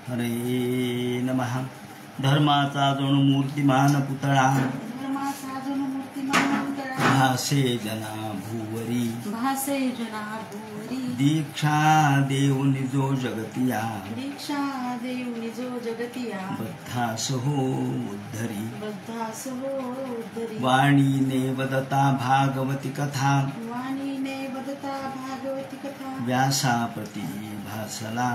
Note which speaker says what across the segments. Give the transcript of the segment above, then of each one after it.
Speaker 1: हरे नमः. धर्माचा जणू मूर्तिमान पुतळा भासे जना भुवरी दीक्षा देऊनि जो जगतिया बद्धास हो उद्धरी वाणीने वदता भागवती कथा व्यासाप्रती भासला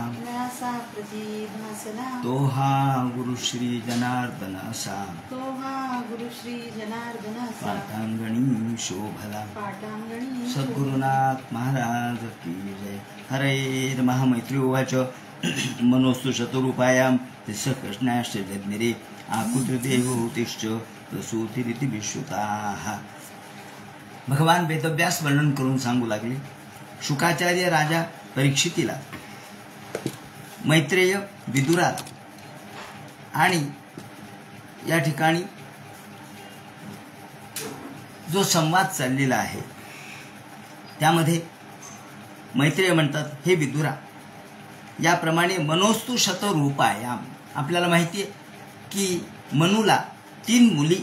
Speaker 1: तो हा गुरुश्री जनार्दन असा पाठांगणी शोभला. सद्गुरुनाथ महाराज की जय. हरे महामैत्री उवाच मनोस्तु शतरूपायां तस्य कृष्णाश्च जज्ञिरे आकुतिर्देवोतिश्च प्रसूतिरिति विश्रुताः. भगवान वेदव्यास वर्णन करून सांगू लागले. शुकाचार्य राजा परीक्षितीला, मैत्रेय विदुराला आणि या ठिकाणी जो संवाद चाललेला आहे त्यामध्ये मैत्रेय म्हणतात, हे विदुरा, याप्रमाणे मनोस्तु शतरूपायाम. आपल्याला माहिती आहे की मनूला 3 मुली,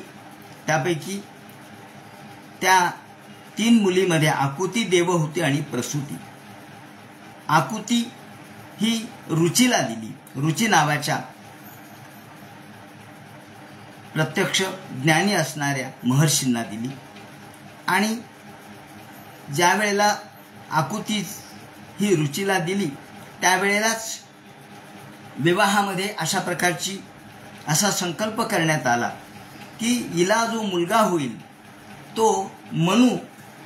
Speaker 1: त्यापैकी त्या 3 मुलीमध्ये आकुती, देवहूती आणि प्रसूती. आकुती ही रुचीला दिली. रुची नावाच्या प्रत्यक्ष ज्ञानी असणाऱ्या महर्षींना दिली. आणि ज्या वेळेला आकुती ही रुचीला दिली त्यावेळेलाच विवाहामध्ये असा संकल्प करण्यात आला की हिला जो मुलगा होईल तो मनू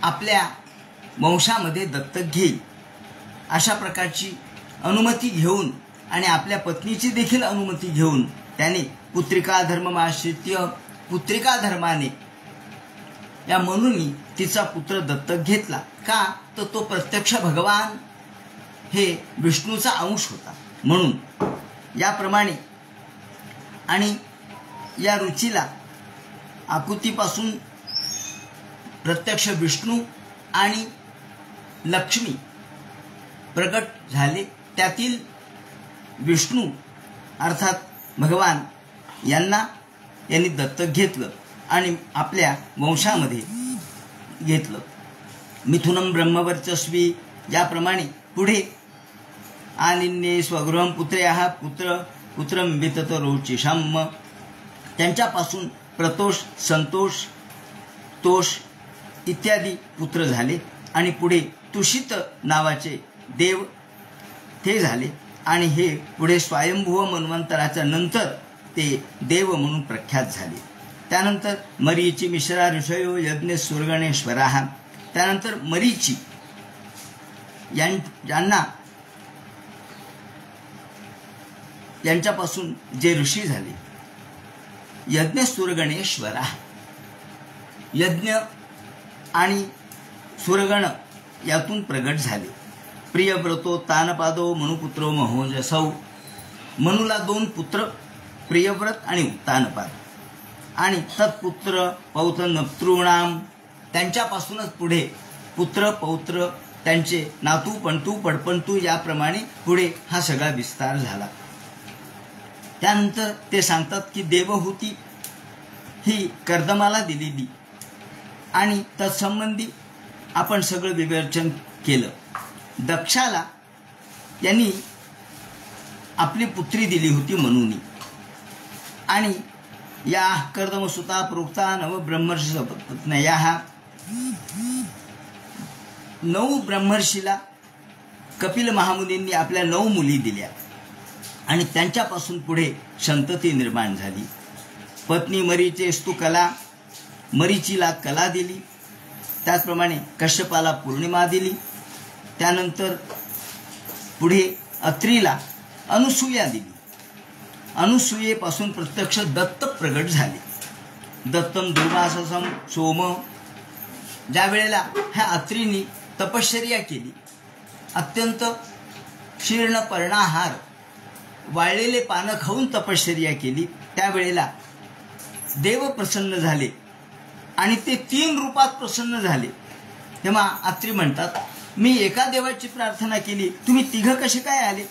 Speaker 1: आपल्या वंशामध्ये दत्तक घेईल. अशा प्रकारची अनुमती घेऊन आणि आपल्या पत्नीची देखील अनुमती घेऊन त्याने पुत्रिका धर्म आश्रित्य पुत्रिका धर्माने या मनूनी तिचा पुत्र दत्तक घेतला. का तर तो प्रत्यक्ष भगवान हे विष्णूचा अंश होता म्हणून. याप्रमाणे आणि या रुचीला आकुतीपासून प्रत्यक्ष विष्णू आणि लक्ष्मी प्रगट झाले. त्यातील विष्णू अर्थात भगवान यांनी दत्तक घेतलं आणि आपल्या वंशामध्ये घेतलं. मिथुनम ब्रह्मवर्चस्वी, ज्याप्रमाणे पुढे आनिन्ये स्वगृहम पुत्र्याः पुत्रम वितत रोचिषम, त्यांच्यापासून प्रतोष, संतोष, तोष इत्यादी पुत्र झाले. आणि पुढे तुषित नावाचे देव ते झाले. आणि हे पुढे स्वयंभुव मन्वंतराच्या नंतर ते देव म्हणून प्रख्यात झाले. त्यानंतर मरीची, मिश्रा, ऋषयो, यज्ञ, सुरगणेश्वराः. त्यानंतर मरीची यांच्यापासून जे ऋषी झाले, यज्ञ सुरगणेश्वरा, यज्ञ आणि सुरगण यातून प्रगट झाले. प्रियव्रतो तानपादो मनुपुत्रो महोजसौ. मनुला 2 पुत्र, प्रियव्रत आणि तानपाद. आणि तत्पुत्र पौत्र नप्तॄणाम, त्यांच्यापासूनच पुढे पुत्र पौत्र त्यांचे नातू पणतू पडपणतू याप्रमाणे पुढे हा सगळा विस्तार झाला. त्यानंतर ते सांगतात की देवहूती ही कर्दमाला दिलेली आणि तत्संबंधी आपण सगळं विवेचन केलं. दक्षाला यांनी आपली पुत्री दिली होती मनुनी. आणि या कर्दमसुता प्रोक्ता नव ब्रह्मर्षी पत्न्या, 9 ब्रह्मर्षीला कपिल महामुनींनी आपल्या 9 मुली दिल्या आणि त्यांच्यापासून पुढे संतती निर्माण झाली. पत्नी मरीचेस्तु कला, मरीचीला कला दिली. त्याचप्रमाणे कश्यपाला पौर्णिमा दिली. त्यानंतर पुढे अत्रीला अनुसूया दिली. अनुसूयेपासून प्रत्यक्ष दत्त प्रगट झाले. दत्तम दुर्वाससम सोम, ज्या वेळेला ह्या अत्रीनी तपश्चर्या केली, अत्यंत शीर्ण पर्णाहार वाळलेले पानं खाऊन तपश्चर्या केली, त्यावेळेला देव प्रसन्न झाले आणि ते 3 रूपात प्रसन्न झाले. तेव्हा अत्री म्हणतात, मी एका देवाची प्रार्थना केली, तुम्ही 3 कसे काय आले?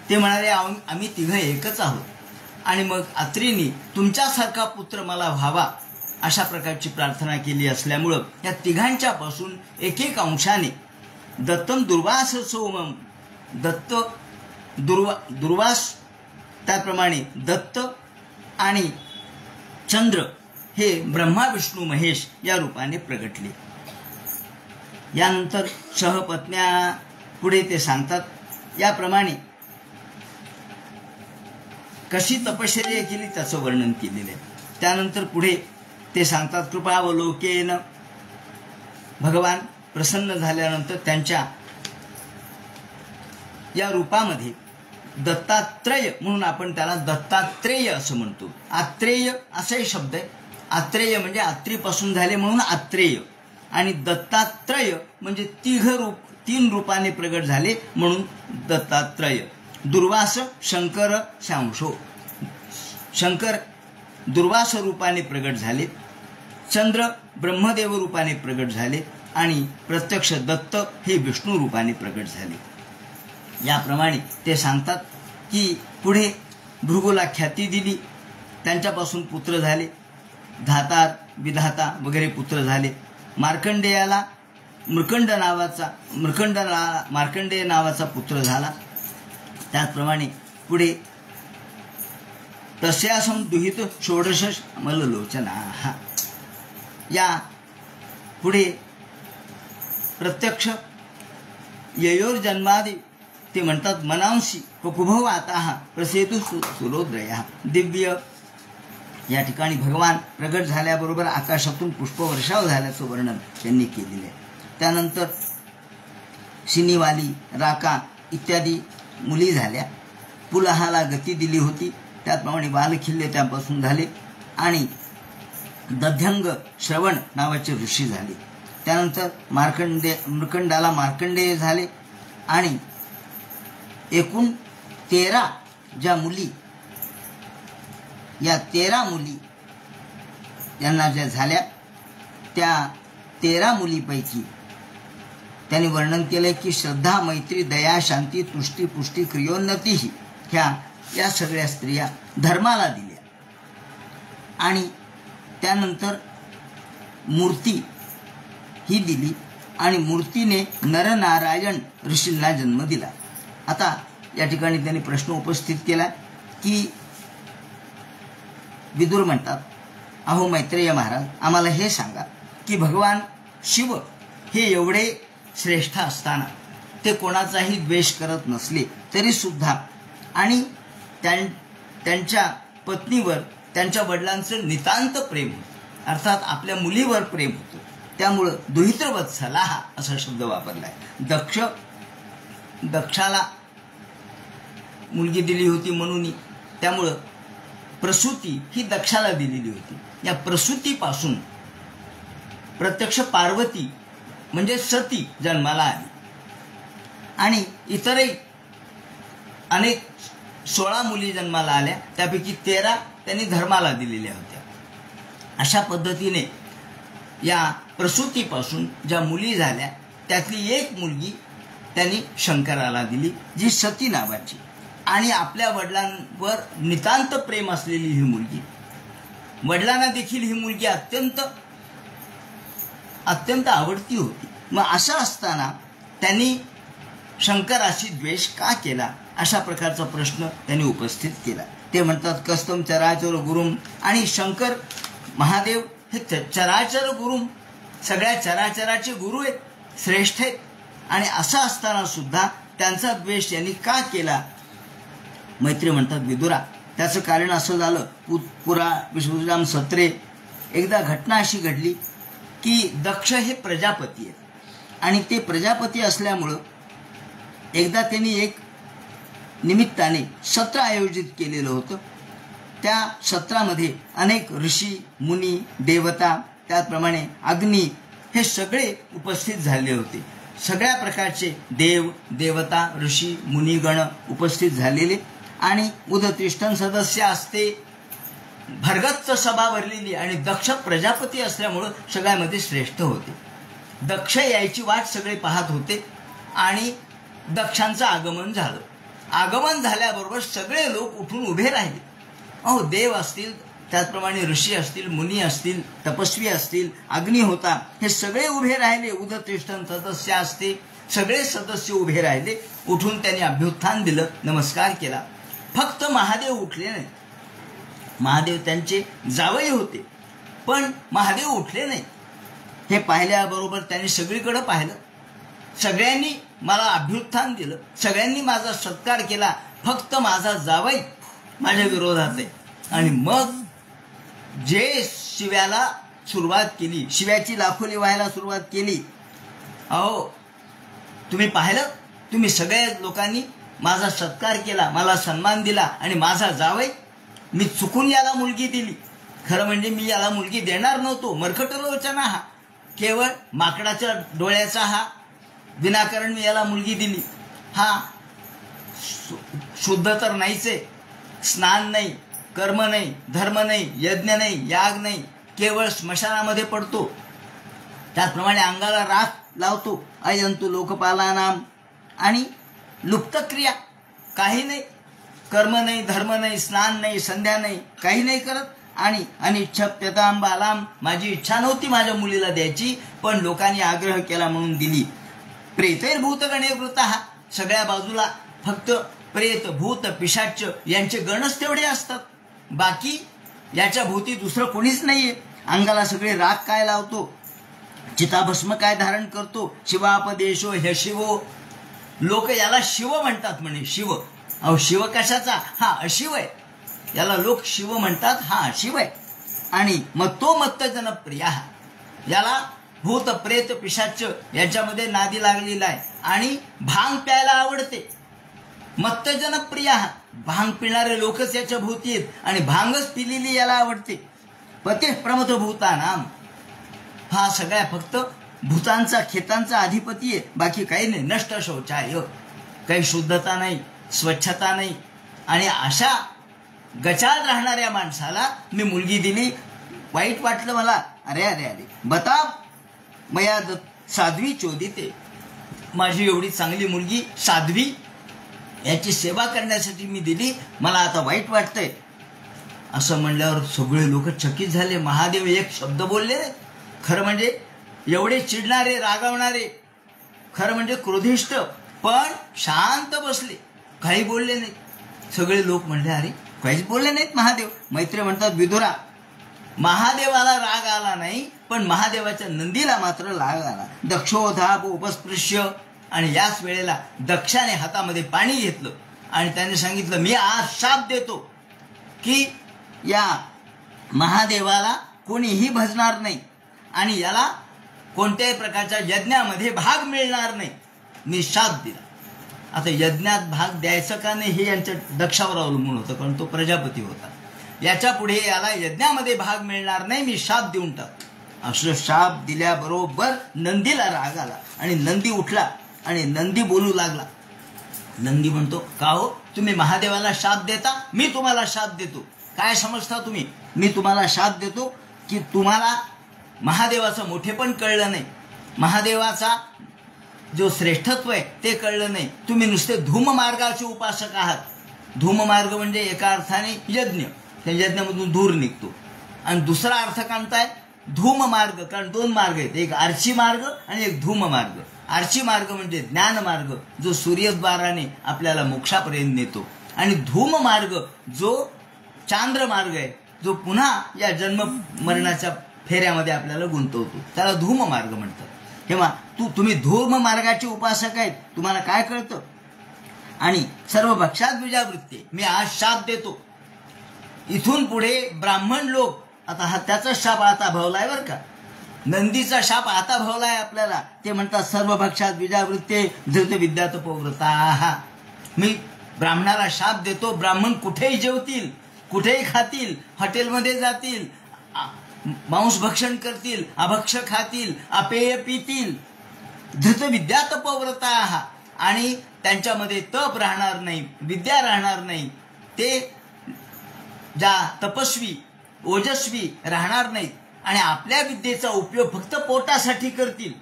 Speaker 1: ते म्हणाले, आम्ही तिघं एकच आहोत आणि मग अत्रींनी तुमच्यासारखा पुत्र मला व्हावा अशा प्रकारची प्रार्थना केली असल्यामुळं या तिघांच्या पासून एक एक अंशाने दत्तम दुर्वास सोमम, दत्त दुर्वास, त्याप्रमाणे दत्त आणि चंद्र हे ब्रह्मा विष्णू महेश या रूपाने प्रगटले. यानंतर सहपत्न्या पुढे ते सांगतात याप्रमाणे कशी तपश्चर्या केली त्याचं वर्णन केलेलं आहे. त्यानंतर पुढे ते सांगतात कृपावलोकेन, भगवान प्रसन्न झाल्यानंतर त्यांच्या या रूपामध्ये दत्तात्रेय म्हणून आपण त्याला दत्तात्रेय असं म्हणतो. आत्रेय असाही शब्द आहे. आत्रेय म्हणजे आत्रीपासून झाले म्हणून आत्रेय, आणि दत्तात्रेय म्हणजे तीन रूपाने प्रगट झाले म्हणून दत्तात्रेय. दुर्वास शंकर शांशो, शंकर दुर्वास रूपाने प्रगट झाले, चंद्र ब्रह्मदेव रूपाने प्रगट झाले आणि प्रत्यक्ष दत्त हे विष्णू रूपाने प्रगट झाले. याप्रमाणे ते सांगतात की पुढे भृगूला ख्याती दिली, त्यांच्यापासून पुत्र झाले, धातार विधाता वगैरे पुत्र झाले. मार्कंडेयाला मार्कंडेय नावाचा पुत्र झाला. त्याचप्रमाणे पुढे तस्यासं दुहित षोडश मललोचना, या पुढे प्रत्यक्ष ययोर जन्मादी ते म्हणतात मनांशी कुभव आता प्रसेतु सुरोद्रया, दिव्य या ठिकाणी भगवान प्रगट झाल्याबरोबर आकाशातून पुष्पवर्षाव झाल्याचं वर्णन त्यांनी केलेलं आहे. त्यानंतर शिनीवाली, राका इत्यादी मुली झाल्या. पुलहाला गती दिली होती, त्याचप्रमाणे बालखिल्ले त्यापासून झाले आणि दध्यंग श्रवण नावाचे ऋषी झाले. त्यानंतर मृकंडाला मार्कंडेय झाले आणि एकूण 13 ज्या मुली, या 13 मुली यांना ज्या झाल्या त्या 13 मुलीपैकी त्यांनी वर्णन केलं की श्रद्धा, मैत्री, दया, शांती, तुष्टी, पुष्टी, क्रियोन्नती या सगळ्या स्त्रिया धर्माला दिल्या. आणि त्यानंतर मूर्ती ही दिली आणि मूर्तीने नरनारायण ऋषींना जन्म दिला. आता या ठिकाणी त्यांनी प्रश्न उपस्थित केला की विदुर म्हणतात, अहो मैत्रेय महाराज, आम्हाला हे सांगा की भगवान शिव हे एवढे श्रेष्ठ असताना ते कोणाचाही द्वेष करत नसले तरी सुद्धा आणि त्यांच्या पत्नीवर त्यांच्या वडिलांचं नितांत प्रेम होतं, अर्थात आपल्या मुलीवर प्रेम होतं. त्यामुळं दुहितृवत्सला असा शब्द वापरलाय. दक्षाला मुलगी दिली होती म्हणून त्यामुळं प्रसूती ही दक्षाला दिलेली होती. या प्रसूतीपासून प्रत्यक्ष पार्वती म्हणजे सती जन्माला आली आणि इतरही अनेक 16 मुली जन्माला आल्या, त्यापैकी 13 त्यांनी धर्माला दिलेल्या होत्या. अशा पद्धतीने या प्रसूतीपासून ज्या मुली झाल्या त्यातली एक मुलगी त्यांनी शंकराला दिली, जी सती नावाची, आणि आपल्या वडिलांवर नितांत प्रेम असलेली ही मुलगी. वडिलांना देखील ही मुलगी अत्यंत आवडती होती. मग असं असताना त्यांनी शंकराशी द्वेष का केला, अशा प्रकारचा प्रश्न त्यांनी उपस्थित केला. ते म्हणतात कस्तम चराचर गुरुम, आणि शंकर महादेव हे चराचर गुरुम, सगळ्या चराचराचे गुरु आहेत, श्रेष्ठ आहेत, आणि असं असताना सुद्धा त्यांचा द्वेष यांनी का केला. मैत्री म्हणतात विदुरा, त्याचं कारण असं झालं, पुरा विश्वराम सत्रे एकदा घटना अशी घडली की दक्ष हे प्रजापती आहेत आणि ते प्रजापती असल्यामुळं एकदा त्यांनी एक निमित्ताने सत्र आयोजित केलेलं होतं. त्या सत्रामध्ये अनेक ऋषी, मुनी, देवता, त्याचप्रमाणे अग्नी हे सगळे उपस्थित झाले होते. सगळ्या प्रकारचे देव, देवता, ऋषी, मुनिगण उपस्थित झालेले आणि उदतिष्ठन सदस्य असते, भरगच्च सभा भरलेली, आणि दक्ष प्रजापती असल्यामुळं सगळ्यामध्ये श्रेष्ठ होते. दक्ष यायची वाट सगळे पाहत होते आणि दक्षांचं आगमन झालं आगमन झाल्याबरोबर सगळे लोक उठून उभे राहिले. अहो, देव असतील, त्याचप्रमाणे ऋषी असतील, मुनी असतील, तपस्वी असतील, अग्नी होता, हे सगळे उभे राहिले. उदतिष्ठन सदस्य असते, सगळे सदस्य उभे राहिले. उठून त्यांनी अभ्युत्थान दिलं, नमस्कार केला. फक्त महादेव उठले नाही. महादेव त्यांचे जावई होते, पण महादेव उठले नाही. हे पाहिल्याबरोबर त्यांनी सगळीकडे पाहिलं. सगळ्यांनी मला अभ्युत्थान दिलं, सगळ्यांनी माझा सत्कार केला. फक्त माझा जावई माझ्या विरोधात आहे. आणि मग जे शिव्याला सुरुवात केली, शिव्याची लाखोली व्हायला सुरुवात केली. अहो, तुम्ही पाहिलं, तुम्ही सगळ्या लोकांनी माझा सत्कार केला, मला सन्मान दिला, आणि माझा जावई, मी चुकून याला मुलगी दिली. खरं म्हणजे मी याला मुलगी देणार नव्हतो. मरकटलोचना हा, केवळ माकडाच्या डोळ्याचा हा, विनाकारण मी याला मुलगी दिली. हा शुद्ध तर नाहीच आहे. स्नान नाही, कर्म नाही, धर्म नाही, यज्ञ नाही, याग नाही, केवळ स्मशानामध्ये पडतो. त्याचप्रमाणे अंगाला राख लावतो. अयंतु लोकपालानाम, आणि लुप्तक्रिया, काही नाही, कर्म नाही, धर्म नाही, स्नान नाही, संध्या नाही, काही नाही करत. आणि अनिच्छप्यताम बालाम, माझी इच्छा नव्हती माझ्या मुलीला द्यायची, पण लोकांनी आग्रह केला म्हणून दिली. प्रेतैर्भूतगणे वृतः, सगळ्या बाजूला फक्त प्रेत, भूत, पिशाच यांचे गणच तेवढे असतात. बाकी याच्या भोवती दुसरं कोणीच नाहीये. अंगाला सगळे राख काय लावतो, चिताभस्म काय धारण करतो. शिवापदेशो ह्य शिवो, लोक याला शिव म्हणतात म्हणे. शिव, अहो शिव कशाचा? हा अशिव आहे. याला लोक शिव म्हणतात, हा अशिव आहे. आणि मग तो मत्तजनप्रिया, याला भूत, प्रेत, पिशाच यांच्यामध्ये नादी लागलेला आहे. आणि भांग प्यायला आवडते. मत्तजनप्रिया, भांग पिणारे लोकच याच्या भोवती आहेत, आणि भांगच पिलेली याला आवडते. पते प्रमथ भूतानाम, हा सगळ्या फक्त भूतांचा, खेतांचा अधिपती आहे, बाकी काही नाही. नष्ट शौचाय, काही शुद्धता नाही, स्वच्छता नाही. आणि अशा गचाळ राहणाऱ्या माणसाला मी मुलगी दिली. वाईट वाटलं मला. अरे अरे अरे, बता मया साध्वी चोदिते, माझी एवढी चांगली मुलगी साध्वी, याची सेवा करण्यासाठी मी दिली, मला आता वाईट वाटतंय. असं म्हणल्यावर सगळे लोक चकित झाले. महादेव एक शब्द बोलले नाही. खरं म्हणजे एवढे चिडणारे, रागावणारे, खरं म्हणजे क्रोधिष्ठ, पण शांत बसले, काही बोलले नाही. सगळे लोक म्हणले, अरे काहीच बोलले नाहीत महादेव. मैत्री म्हणतात, विदुरा, महादेवाला राग आला नाही, पण महादेवाच्या नंदीला मात्र राग आला. दक्षोधाप उपस्पृश्य, आणि याच वेळेला दक्षाने हातामध्ये पाणी घेतलं आणि त्याने सांगितलं, मी आज शाप देतो की या महादेवाला कोणीही भजणार नाही आणि याला कोणत्याही प्रकारच्या यज्ञामध्ये भाग मिळणार नाही. मी शाप दिला. आता यज्ञात भाग द्यायचं का नाही हे यांच्या दक्षावर अवलंबून होतं, कारण तो प्रजापती होता. याच्या पुढे याला यज्ञामध्ये भाग मिळणार नाही, मी शाप देऊन टाक. असं शाप दिल्याबरोबर नंदीला राग आला आणि नंदी उठला आणि नंदी बोलू लागला. नंदी म्हणतो, का हो तुम्ही महादेवाला शाप देता? मी तुम्हाला शाप देतो. काय समजता तुम्ही? मी तुम्हाला शाप देतो की तुम्हाला महादेवाचं मोठेपण कळलं नाही, महादेवाचा जो श्रेष्ठत्व आहे ते कळलं नाही. तुम्ही नुसते धूम मार्गाचे उपासक आहात. धूम मार्ग म्हणजे एका अर्थाने यज्ञ, त्या यज्ञामधून धूर निघतो. आणि दुसरा अर्थ कोणता? धूम मार्ग, कारण दोन मार्ग आहेत, एक आर्ची मार्ग आणि एक धूम मार्ग. आर्ची मार्ग म्हणजे ज्ञान मार्ग, जो सूर्यद्वाराने आपल्याला मोक्षापर्यंत नेतो. आणि धूम मार्ग जो चांद्र मार्ग आहे, जो पुन्हा या जन्म मरणाच्या फेऱ्यामध्ये आपल्याला गुंतवतो, त्याला धूम मार्ग म्हणतात. तेव्हा तुम्ही धूम मार्गाचे उपासक आहेत, तुम्हाला काय कळतं? आणि सर्व भक्षात बीजावृत्ती, मी आज शाप देतो. इथून पुढे ब्राह्मण लोक, आता हा त्याचा शाप आता भवलाय बरं का, नंदीचा शाप आता भवलाय आपल्याला. ते म्हणतात सर्व भक्षात बीजावृत्ते धृत विद्या तपोव्रता. मी ब्राह्मणाला शाप देतो, ब्राह्मण कुठेही जेवतील, कुठेही खातील, हॉटेलमध्ये जातील, मांस भक्षण करतील, अभक्ष खातील, अपेय पितील. धृत विद्या तपोव्रता, आणि त्यांच्यामध्ये तप राहणार नाही, विद्या राहणार नाही. ते ज्या तपस्वी ओजस्वी राहणार नाहीत आणि आपल्या विद्येचा उपयोग फक्त पोटासाठी करतील.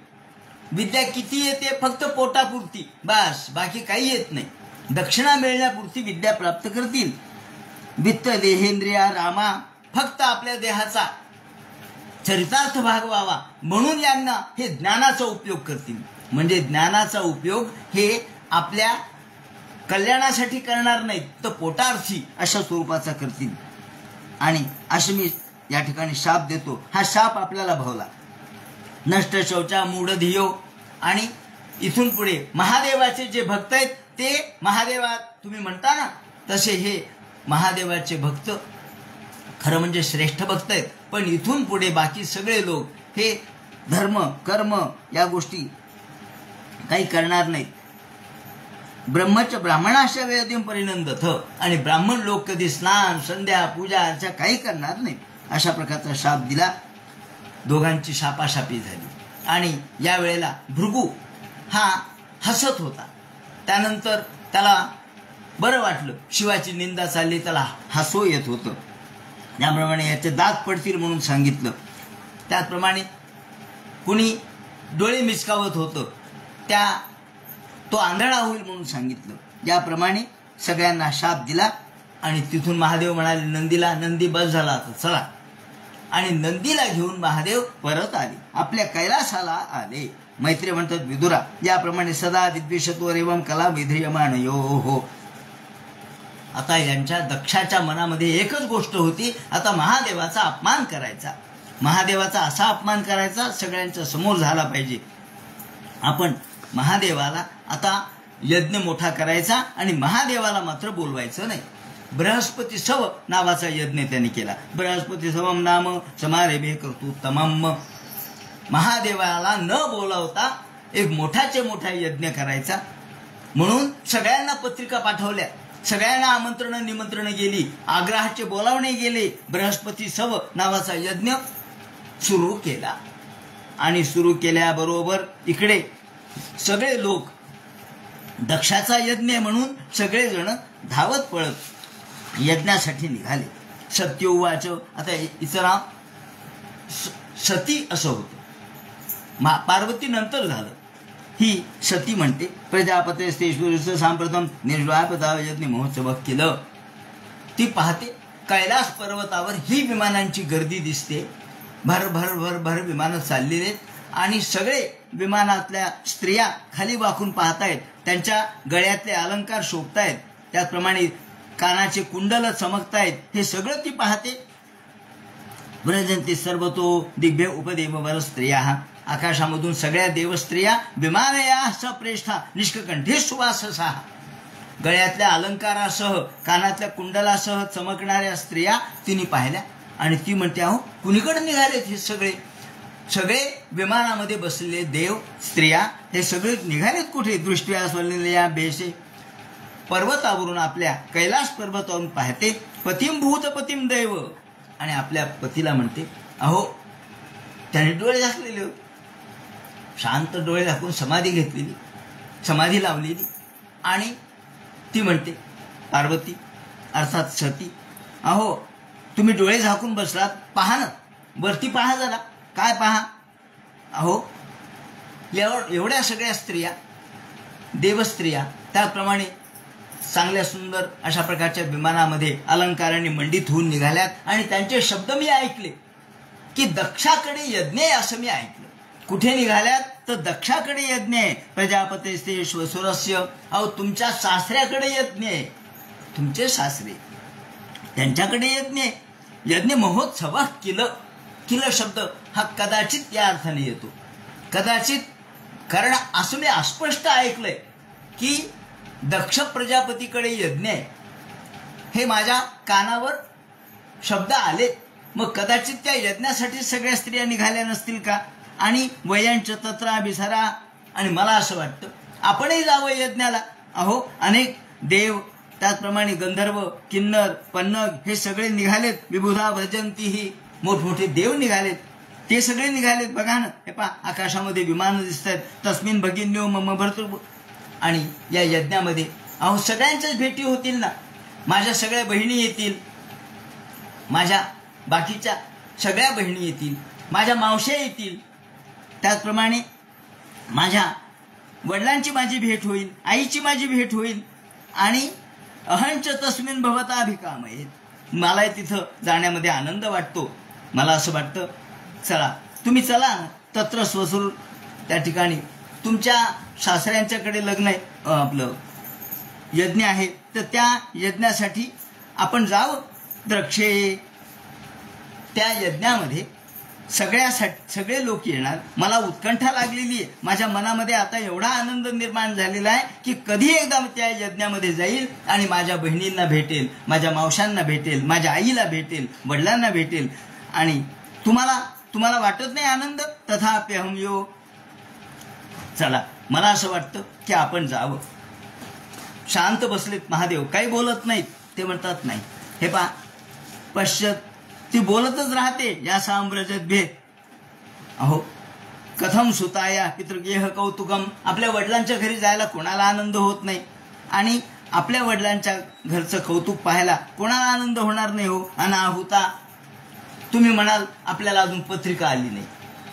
Speaker 1: विद्या किती येते? फक्त पोटापुरती, बस, बाकी काही येत नाही. दक्षिणा मिळण्यापुरती विद्या प्राप्त करतील. वित्त देहेंद्रिया रामा, फक्त आपल्या देहाचा चरितार्थ भाग व्हावा म्हणून यांना हे ज्ञानाचा उपयोग करतील. म्हणजे ज्ञानाचा उपयोग हे आपल्या कल्याणासाठी करणार नाहीत, तर पोटार्थी अशा स्वरूपाचा करतील. आणि असं मी या ठिकाणी शाप देतो. हा शाप आपल्याला भावला. नष्ट शौचा मूढ धियो. आणि इथून पुढे महादेवाचे जे भक्त आहेत ते महादेवा तुम्ही म्हणता ना तसे हे महादेवाचे भक्त खरं म्हणजे श्रेष्ठ भक्त आहेत. पण इथून पुढे बाकी सगळे लोक हे धर्म कर्म या गोष्टी काही करणार नाहीत. ब्रह्मच ब्राह्मणाशा वेदीम परिनंदथ. आणि ब्राह्मण लोक कधी स्नान संध्या पूजा अर्चा काही करणार नाही. अशा प्रकारचा शाप दिला. दोघांची शापाशापी झाली. आणि या वेळेला भृगू हा हसत होता. त्यानंतर त्याला बरं वाटलं. शिवाची निंदा चालली, त्याला हसू येत होतं. त्याप्रमाणे याचे दात पडतील म्हणून सांगितलं. त्याचप्रमाणे कुणी डोळे मिचकावत होतं, तो आंधळा होईल म्हणून सांगितलं. याप्रमाणे सगळ्यांना शाप दिला. आणि तिथून महादेव म्हणाले नंदीला, नंदी बस झाला आता चला. आणि नंदीला घेऊन महादेव परत आले, आपल्या कैलासाला आले. मैत्री म्हणतात विदुरा, याप्रमाणे सदा विद्वेषत्व एवं कला विध्रियमान यो हो. आता यांच्या दक्षाच्या मनामध्ये एकच गोष्ट होती, आता महादेवाचा अपमान करायचा. महादेवाचा असा अपमान करायचा सगळ्यांच्या समोर झाला पाहिजे. आपण महादेवाला आता यज्ञ मोठा करायचा आणि महादेवाला मात्र बोलवायचं नाही. बृहस्पती सव नावाचा यज्ञ त्यांनी केला. बृहस्पती सवम नाम समारेभे कर्तुत्तमम. महादेवाला न बोलावता एक मोठाचे मोठा यज्ञ करायचा म्हणून सगळ्यांना पत्रिका पाठवल्या. सगळ्यांना आमंत्रण निमंत्रण गेली, आग्रहाचे बोलावणे गेले. बृहस्पती सव नावाचा यज्ञ सुरू केला. आणि सुरू केल्याबरोबर इकडे सगळे लोक दक्षाचा यज्ञ म्हणून सगळेजण धावत पळत यज्ञासाठी निघाले. सत्योवाच. आता हिचं नाव सती असं होतं. पार्वती नंतर झालं. ही सती म्हणते प्रजापते स्तेश्वरीचं सांप्रतम निर्वापदा यज्ञ महोत्सव केलं. ती पाहते कैलास पर्वतावर ही विमानांची गर्दी दिसते. भर भर भर भर विमानं चाललेली आहेत. आणि सगळे विमानातल्या स्त्रिया खाली वाकून पाहतायत. त्यांच्या गळ्यातले अलंकार शोभतायत. त्याचप्रमाणे कानाचे कुंडल चमकतायत. हे सगळं ती पाहते. व्रजंती सर्वतो दिव्य उपदेववर स्त्रिया. आकाशामधून सगळ्या देवस्त्रिया विमानया सप्रेष्ठा निष्कंठे सुवाससा. गळ्यातल्या अलंकारासह कानातल्या कुंडलासह चमकणाऱ्या स्त्रिया तिने पाहिल्या. आणि ती म्हणते अहो कुणीकडे निघालेत हे सगळे. सगळे विमानामध्ये बसलेले देव स्त्रिया हे सगळे निघालेत कुठे. दृष्ट्या स्वलिया बेसे. पर्वतावरून आपल्या कैलास पर्वतावरून पाहते पतिम भूत पतिम दैव. आणि आपल्या पतीला म्हणते अहो त्याने डोळे झाकलेले होते. शांत डोळे झाकून समाधी घेतलेली, समाधी लावलेली. आणि ती म्हणते पार्वती अर्थात सती, अहो तुम्ही डोळे झाकून बसलात, पहा ना वरती पहा जरा. काय पहा. अहो एवढ्या सगळ्या स्त्रिया देवस्त्रिया त्याप्रमाणे चांगल्या सुंदर अशा प्रकारच्या विमानामध्ये अलंकाराने मंडित होऊन निघाल्यात. आणि त्यांचे शब्द मी ऐकले की दक्षाकडे यज्ञ आहे असं मी ऐकलं. कुठे निघाल्यात तर दक्षाकडे यज्ञ आहे. प्रजापते स्ते श्वसुरस्य. अहो तुमच्या सासऱ्याकडे यज्ञ आहे. तुमचे सासरे त्यांच्याकडे यज्ञ आहे. यज्ञ महोत्सव किलं. किलं शब्द हा कदाचित या अर्थाने येतो. कदाचित कारण असं मी अस्पष्ट ऐकलंय की दक्ष प्रजापतीकडे यज्ञ आहे. हे माझ्या कानावर शब्द आले. मग कदाचित त्या यज्ञासाठी सगळ्या स्त्रिया निघाल्या नसतील का. आणि वयांच तत्रा बिसरा. आणि मला असं वाटतं आपणही जावं यज्ञाला. अहो अनेक देव त्याचप्रमाणे गंधर्व किन्नर पन्नग हे सगळे निघालेत. विबुधा भजंतीही मोठमोठे देव निघालेत. ते सगळे निघालेत. बघा ना हे पहा आकाशामध्ये विमानं दिसत आहेत. तस्मिन भगिन्यो मम भरतृ. आणि या यज्ञामध्ये अहो सगळ्यांच्याच भेटी होतील ना. माझ्या सगळ्या बहिणी येतील, माझ्या बाकीच्या सगळ्या बहिणी येतील, माझ्या मावश्या येतील. त्याचप्रमाणे माझ्या वडिलांची माझी भेट होईल, आईची माझी भेट होईल. आणि अहंच तस्मिन भवता अभिकामये, मला तिथं जाण्यामध्ये आनंद वाटतो. मला असं वाटतं चला तुम्ही चला ना, तत्र स्वसुर, त्या ठिकाणी तुमच्या सासऱ्यांच्याकडे लग्न आहे, आपलं यज्ञ आहे, तर त्या यज्ञासाठी आपण जावं. द्रक्षे, त्या यज्ञामध्ये सगळे लोक येणार. मला उत्कंठा लागलेली आहे. माझ्या मनामध्ये आता एवढा आनंद निर्माण झालेला आहे की कधी एकदा त्या यज्ञामध्ये जाईल आणि माझ्या बहिणींना भेटेल, माझ्या मावशांना भेटेल, माझ्या आईला भेटेल, वडिलांना भेटेल. आणि तुम्हाला वाटत नाही आनंद? तथाप्यहं यो, चला मला असं वाटतं की आपण जावं. शांत बसलेत महादेव, काही बोलत नाहीत. ते म्हणतात नाही, हे पहा पश्चात ती बोलतच राहते. या साम्राज्यात भेद, अहो कथम सुताया पितृगेह कौतुकम, आपल्या वडिलांच्या घरी जायला कोणाला आनंद होत नाही, आणि आपल्या वडिलांच्या घरचं कौतुक पाहायला कोणाला आनंद होणार नाही हो. अनाहुता, तुम्ही म्हणाल आपल्याला अजून पत्रिका आली नाही,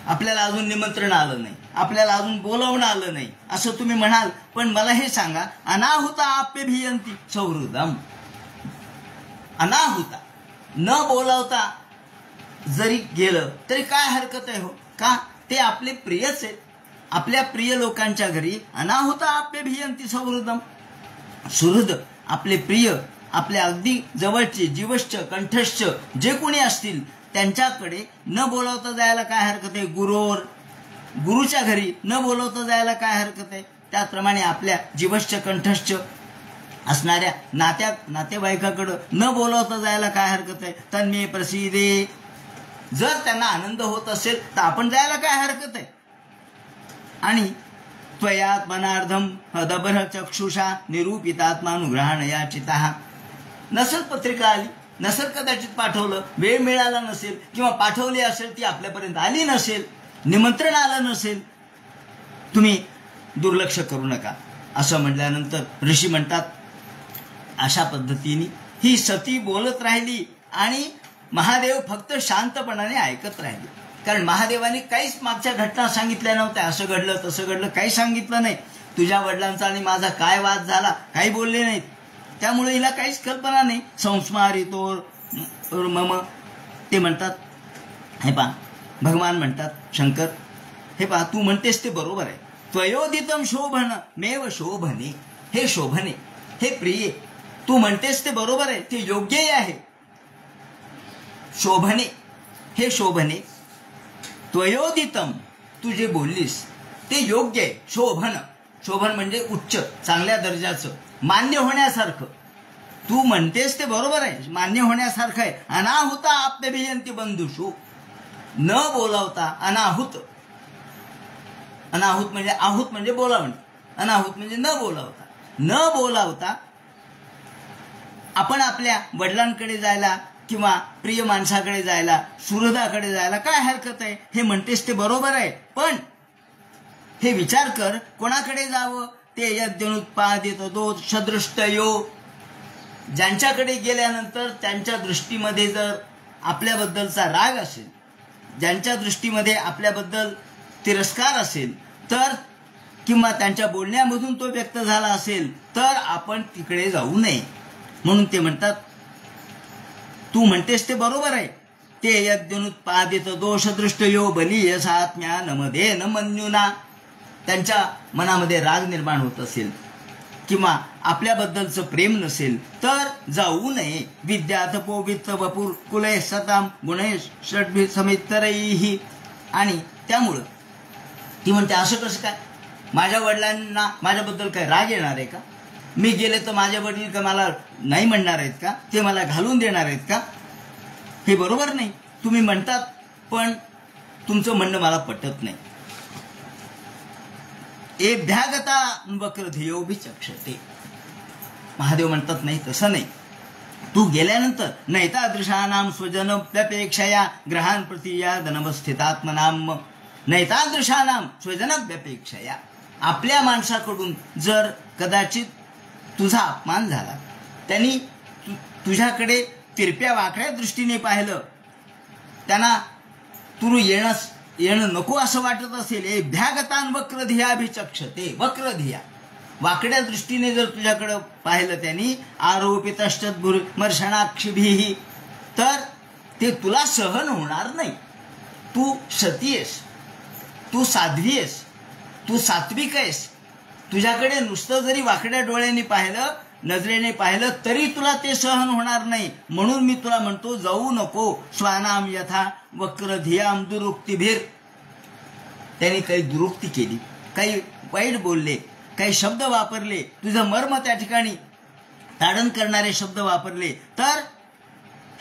Speaker 1: आपल्याला अजून निमंत्रण आलं नाही, आपल्याला अजून बोलावणं आलं नाही, असं तुम्ही म्हणाल. पण मला हे सांगा, अनाहुता आप्यभियंती सौहृदम, अनाहुता, न बोलावता जरी गेलं तरी काय हरकत आहे हो? का? ते आपले प्रियच आहेत. आपल्या प्रिय लोकांच्या घरी अनाहुता आप्यभियंती सौहृदम, सुहृद, आपले प्रिय, आपल्या अगदी जवळचे, जीवश्च, कंठश्च जे कोणी असतील त्यांच्याकडे न बोलावता जायला काय हरकत आहे? गुरुच्या घरी न बोलावता जायला काय हरकत आहे? त्याप्रमाणे आपल्या जीवश्च, कंठश्च असणाऱ्या नातेवाईकाकडं न बोलावता जायला काय हरकत आहे? तन्मे प्रसिदे, जर त्यांना आनंद होत असेल तर आपण जायला काय हरकत आहे? आणि त्वयात्मनार्धम हदबर चक्षुषा निरूपितात्मानुग्रहण याचिता, नसेल पत्रिका आली, नसेल कदाचित पाठवलं, वेळ मिळाला नसेल, किंवा पाठवली असेल ती आपल्यापर्यंत आली नसेल, निमंत्रण आलं नसेल, तुम्ही दुर्लक्ष करू नका. असं म्हटल्यानंतर ऋषी म्हणतात, अशा पद्धतीने ही सती बोलत राहिली आणि महादेव फक्त शांतपणाने ऐकत राहिले. कारण महादेवाने काहीच मागच्या घटना सांगितल्या नव्हत्या. असं घडलं तसं घडलं काही सांगितलं नाही. तुझ्या वडिलांचा आणि माझा काय वाद झाला काही बोलले नाहीत. त्यामुळे हिला काहीच कल्पना नाही. संस्मारितो मम, ते म्हणतात, हे पहा भगवान म्हणतात, शंकर, हे पहा तू म्हणतेस ते बरोबर आहे. त्वयोदितम शोभन मेव शोभने, हे शोभने, हे प्रिय, तू म्हणतेस ते बरोबर आहे, ते योग्यही आहे. शोभने, हे शोभने, त्वयोदितम, तू जे बोललीस ते योग्य आहे. शोभन, शोभन म्हणजे उच्च, चांगल्या दर्जाचं, मान्य होण्यासारखं. तू म्हणतेस ते बरोबर आहे, मान्य होण्यासारखं आहे. अनाहुता आप्यभियंती बंधुषु, न बोलावता अनाहुत, अनाहुत म्हणजे आहूत म्हणजे बोलावणे, अनाहुत म्हणजे न बोलावता, न बोलावता आपण आपल्या वडिलांकडे जायला किंवा प्रिय माणसाकडे जायला, सुहृदाकडे जायला काय हरकत आहे? हे म्हणतेस ते बरोबर आहे, पण हे विचार कर कोणाकडे जावं? ते यद्यनुत्पादित दोषदृष्टयो, ज्यांच्याकडे गेल्यानंतर त्यांच्या दृष्टीमध्ये जर आपल्याबद्दलचा राग असेल, ज्यांच्या दृष्टीमध्ये आपल्याबद्दल तिरस्कार असेल तर, किंवा त्यांच्या बोलण्यामधून तो व्यक्त झाला असेल तर आपण तिकडे जाऊ नये. म्हणून ते म्हणतात, तू म्हणतेस ते बरोबर आहे. ते यद्यनुत्पादित दोषदृष्टयो बलीयसात्म्या नमदे न मन्युना, त्यांच्या मनामध्ये राग निर्माण होत असेल किंवा आपल्याबद्दलचं प्रेम नसेल तर जाऊ नये. विद्याथ पोवित्त वपुर कुले सताम गुणे षड्भि समितरैही, आणि त्यामुळं ती म्हणते, असं कसं काय? माझ्या वडिलांना माझ्याबद्दल काय राग येणार आहे का? मी गेले तर माझे वडील का मला नाही म्हणणार आहेत का? ते मला घालून देणार आहेत का? हे बरोबर नाही. तुम्ही म्हणतात पण तुमचं म्हणणं मला पटत नाही. एभ्यागता वक्रधियो विचक्षते, महादेव म्हणतात नाही तसं नाही. तू गेल्यानंतर नैतादृशानाम स्वजनव्यपेक्षया ग्रहान प्रतियादनवस्थितात्मनाम, नैतादृशानाम स्वजनव्यपेक्षया, आपल्या माणसाकडून जर कदाचित तुझा अपमान झाला, त्यांनी तुझ्याकडे तिरप्या वाकड्या दृष्टीने पाहिलं, त्यांना तू येणं नको असं वाटत असेल, ए भ्यागतान वक्रधिया भिचक्षते, वक्रधिया वाकड्या दृष्टीने जर तुझ्याकडं पाहिलं त्यांनी आरोपितश्चद्भुर्मर्षणाक्षिभिः तर ते तुला सहन होणार नाही. तू सती आहेस, तू साध्वी आहेस, तू सात्विक आहेस. तुझ्याकडे नुसतं जरी वाकड्या डोळ्यांनी पाहिलं, नजरेने पाहिलं तरी तुला ते सहन होणार नाही. म्हणून मी तुला म्हणतो जाऊ नको. स्वानाम यथा वक्रधियाम दुरुक्तिभिर. त्यांनी काही दुरुक्ती केली, काही वाईट बोलले, काही शब्द वापरले, तुझं मर्म त्या ठिकाणी ताडण करणारे शब्द वापरले तर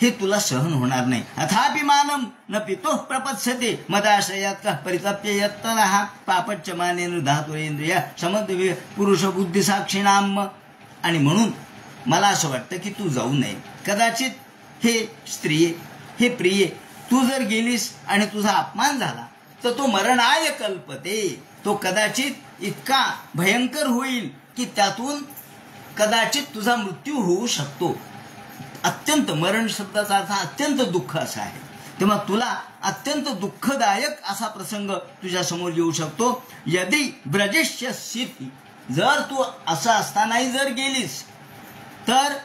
Speaker 1: हे तुला सहन होणार नाही. अथापि मानम न पितो प्रपत्सते मदाश्रयात परितप्य यत्तनः पापच्च मानेन धातुरेंद्रिय समद्वे पुरुष बुद्धी साक्षीणाम. आणि म्हणून मला असं वाटतं की तू जाऊ नये. कदाचित हे स्त्रिये, हे प्रिये, तू जर गेलीस आणि तुझा अपमान झाला तर तो मरणाय कल्पते. तो कदाचित इतका भयंकर होईल की त्यातून कदाचित तुझा मृत्यू होऊ शकतो. अत्यंत, मरण शब्दाचा अर्थ अत्यंत दुःख असा आहे. तेव्हा तुला अत्यंत दुःखदायक असा प्रसंग तुझ्या समोर येऊ शकतो. यदि ब्रजिष्यसीति, जर तू असं असतानाही जर गेलीस तर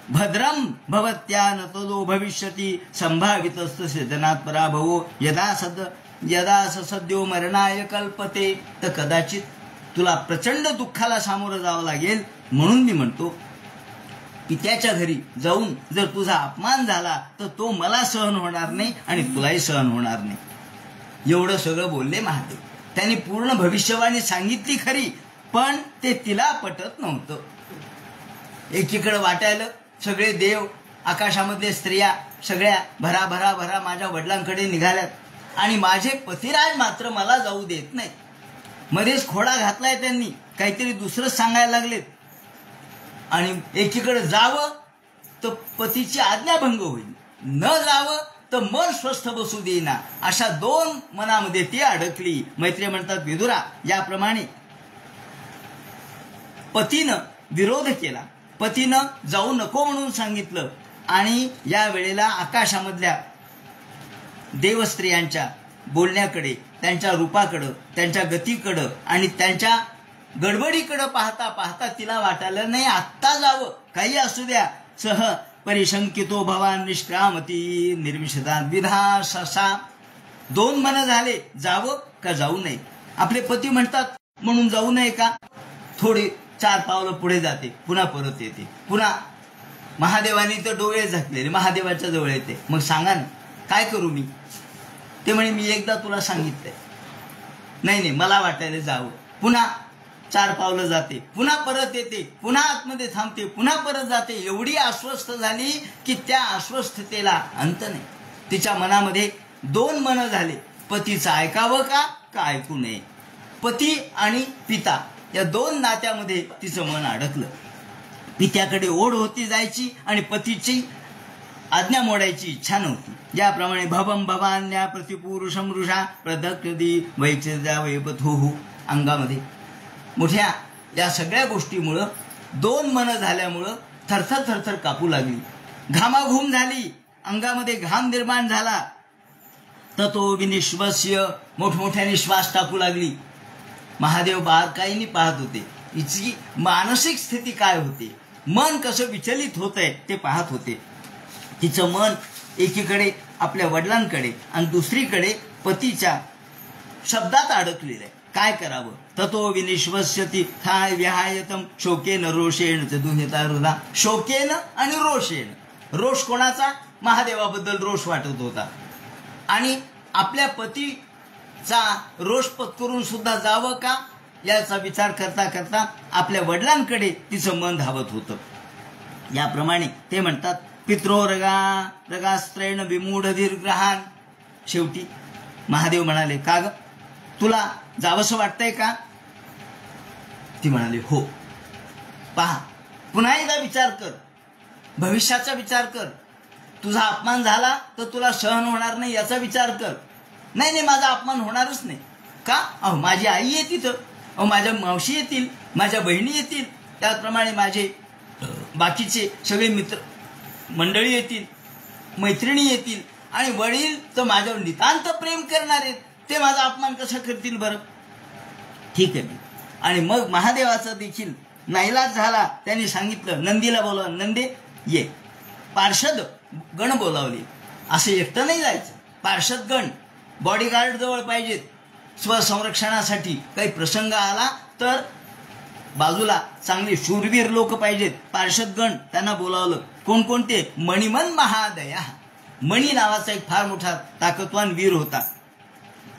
Speaker 1: भद्रम भवत्या न तदो भविष्यती संभावितस्तस्य जनात पराभवो यदा सद्यो मरणाय कल्पते. तर कदाचित तुला प्रचंड दुःखाला सामोरं जावं लागेल. म्हणून मी म्हणतो पित्याच्या घरी जाऊन जर तुझा अपमान झाला तर तो मला सहन होणार नाही आणि तुलाही सहन होणार नाही. एवढं सगळं बोलले महादेव. त्यांनी पूर्ण भविष्यवाणी सांगितली खरी, पण ते तिला पटत नव्हतं. एकीकडे वाटायला सगळे देव, आकाशामधले स्त्रिया सगळ्या भरा भरा भरा माझ्या वडिलांकडे निघाल्यात आणि माझे पतिराज मात्र मला जाऊ देत नाही. मध्येच खोडा घातलाय त्यांनी, काहीतरी दुसरंच सांगायला लागलेत. आणि एकीकडे जावं तर पतीची आज्ञाभंग होईल, न जावं तर मन स्वस्थ बसू देईना. अशा दोन मनामध्ये ती अडकली. मैत्रिय म्हणतात विदुरा, याप्रमाणे पतीनं विरोध केला, पतीनं जाऊ नको म्हणून सांगितलं. आणि या वेळेला आकाशामधल्या देवस्त्रियांच्या बोलण्याकडे, त्यांच्या रूपाकडं, त्यांच्या गतीकडं आणि त्यांच्या गडबडीकडं पाहता पाहता तिला वाटायला नाही आत्ता जावं, काही असू द्या. सह परिशंकितो भवान निष्क्रामती निर्विषदा द्विधा ससा. दोन मन झाले, जावं का जाऊ नये. आपले पती म्हणतात म्हणून जाऊ नये का. थोडे 4 पावलं पुढे जाते, पुन्हा परत येते. पुन्हा महादेवानी तर डोळे झाकलेले, महादेवाच्या जवळ येते. मग सांगा ना काय करू मी. ते म्हणे मी एकदा तुला सांगितलंय. नाही मला वाटायला जावं. पुन्हा 4 पावलं जाते, पुन्हा परत येते, पुन्हा आतमध्ये थांबते, पुन्हा परत जाते. एवढी अस्वस्थ झाली की त्या अस्वस्थतेला अंत नाही. तिच्या मनामध्ये 2 मन झाले, पतीचं ऐकावं का ऐकू नये. पती आणि पिता या 2 नात्यामध्ये तिचं मन अडकलं. पित्याकडे ओढ होती जायची आणि पतीची आज्ञा मोडायची इच्छा नव्हती. ज्याप्रमाणे भवम भवान्या प्रतिपुरुषम वृषा प्रदक्षदी वैचिद्या वैपथो. अंगामध्ये मोठ्या या सगळ्या गोष्टीमुळं 2 मन झाल्यामुळं थरथर थरथर कापू लागली. घामाघूम झाली, अंगामध्ये घाम निर्माण झाला. ततो विनिश्वस्य, मोठमोठ्याने श्वास टाकू लागली. महादेव बारकाईने पाहत होते हिची मानसिक स्थिती काय होते, मन कसं विचलित होतंय ते पाहत होते. तिचं मन एकीकडे आपल्या वडिलांकडे आणि दुसरीकडे पतीच्या शब्दात अडकलेलं आहे. काय करावं. ततो विनिश्वस्यती थाय विहायतम शोकेन रोषेण दुहिता हृदा. शोकेन आणि रोषेण. रोष कोणाचा. महादेवाबद्दल रोष वाटत होता आणि आपल्या पतीचा रोष पत्करून सुद्धा जावं का याचा विचार करता करता आपल्या वडिलांकडे तिचं मन धावत होतं. याप्रमाणे ते म्हणतात पित्रो रगास्त्रेण विमूढ दीर्घहान. शेवटी महादेव म्हणाले का ग तुला जावंसं वाटतंय का. ती म्हणाली हो. पहा पुन्हा एकदा विचार कर, भविष्याचा विचार कर. तुझा अपमान झाला तर तुला सहन होणार नाही याचा विचार कर. नाही माझा अपमान होणारच नाही का. अहो माझी आई येते तिथं, अहो माझ्या मावशी येतील, माझ्या बहिणी येतील, त्याचप्रमाणे माझे बाकीचे सगळे मित्र मंडळी येतील, मैत्रिणी येतील आणि वडील तर माझ्यावर नितांत प्रेम करणार आहेत. ते माझा अपमान कसा करतील बरं. ठीक आहे आणि मग महादेवाचा देखील नाईलाज झाला. त्यांनी सांगितलं नंदीला बोलवा, नंदी ये. पार्षद गण बोलावले. असं एकटं नाही जायचं, पार्षद गण बॉडीगार्ड जवळ पाहिजेत स्वसंरक्षणासाठी. काही प्रसंग आला तर बाजूला चांगले शूरवीर लोक पाहिजेत, पार्षदगण. त्यांना बोलावलं. कोणकोणते? मणिमन महादया, मणी नावाचा एक फार मोठा ताकदवान वीर होता,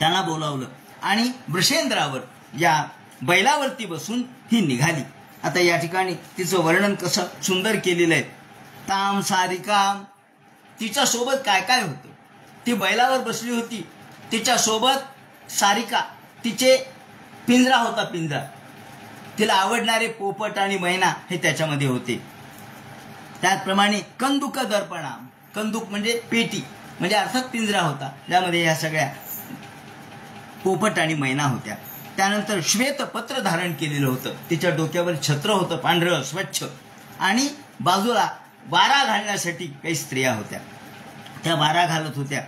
Speaker 1: त्यांना बोलावलं. आणि वृषेंद्रावर या बैलावरती बसून ही निघाली. आता या ठिकाणी तिचं वर्णन कसं सुंदर केलेलं आहे. ताम सारिका, तिच्या सोबत काय काय होतं. ती बैलावर बसली होती, तिच्या सोबत सारिका, तिचे पिंजरा होता, पिंजरा. तिला आवडणारे पोपट आणि मैना हे त्याच्यामध्ये होते. त्याचप्रमाणे कंदुक दर्पणा, कंदुक म्हणजे पेटी, म्हणजे अर्थात पिंजरा होता ज्यामध्ये या सगळ्या पोपट आणि मैना होत्या. त्यानंतर श्वेत पत्र धारण केलेलं होतं, तिच्या डोक्यावर छत्र होतं पांढरं स्वच्छ. आणि बाजूला वारा घालण्यासाठी काही स्त्रिया होत्या, त्या वारा घालत होत्या.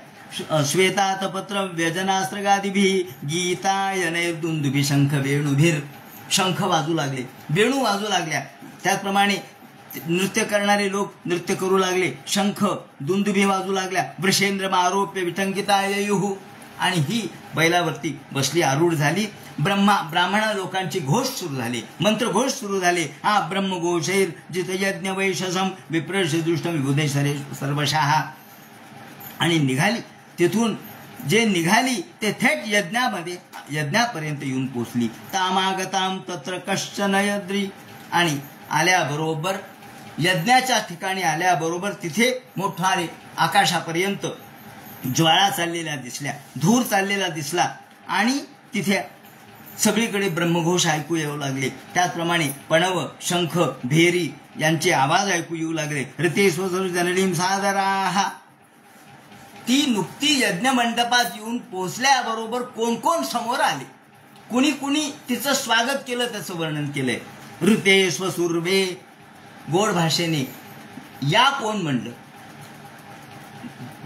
Speaker 1: श्वेतात पत्र व्यजनास्त्रगादिभी गीतायनैर्दुंदुभी शंख वेणुभिर, शंख वाजू लागले, वेणू वाजू लागल्या. त्याचप्रमाणे नृत्य करणारे लोक नृत्य करू लागले, शंख दुंदुभी वाजू लागल्या. वृषेंद्र आरोप्य विटंकितायुः, आणि ही बैलावरती बसली, आरूढ झाली. ब्राह्मण लोकांची घोष सुरू झाले, मंत्रघोष सुरू झाले. हा ब्रह्मघोषैर जित यज्ञ वैशसम विप्रश दृष्ट विबुधे सर्वशः. आणि निघाली. तिथून जे निघाली ते थेट यज्ञापर्यंत येऊन पोचली. तामागताम तत्र कश्चन यद्री, आणि आल्याबरोबर यज्ञाच्या ठिकाणी आल्याबरोबर तिथे मोठाले आकाशापर्यंत ज्वाळा चाललेल्या दिसल्या, धूर चाललेला दिसला. आणि तिथे सगळीकडे ब्रह्मघोष ऐकू येऊ लागले. त्याचप्रमाणे पणव, शंख, भेरी यांचे आवाज ऐकू येऊ लागले. ऋतेश्वर जननीम सादराहा. ती नुकती यज्ञ मंडपात येऊन पोहोचल्याबरोबर कोण कोण समोर आले, कुणी कुणी तिचं स्वागत केलं त्याचं वर्णन केलंय. ऋतेश्व सुर्वे, गोड भाषेने या कोण म्हणलं,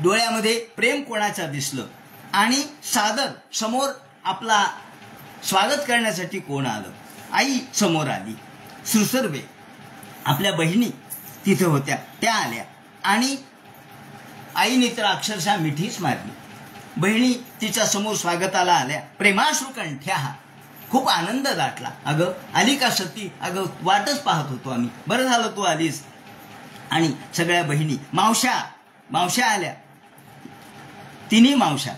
Speaker 1: डोळ्यामध्ये प्रेम कोणाच्या दिसलं. आणि सादर, समोर आपला स्वागत करण्यासाठी कोण आलं. आई समोर आली. सुसर्वे, आपल्या बहिणी तिथे होत्या, त्या आल्या. आणि आईने तर अक्षरशः मिठीच मारली. बहिणी तिच्या समोर स्वागताला आल्या. प्रेमाश्रू कंठ्या, खूप आनंद दाटला. अगं आली का सती, अगं वाटच पाहत होतो आम्ही, बरं झालं तू आलीस. आणि सगळ्या बहिणी, मावश्या आल्या, तिन्ही मावश्या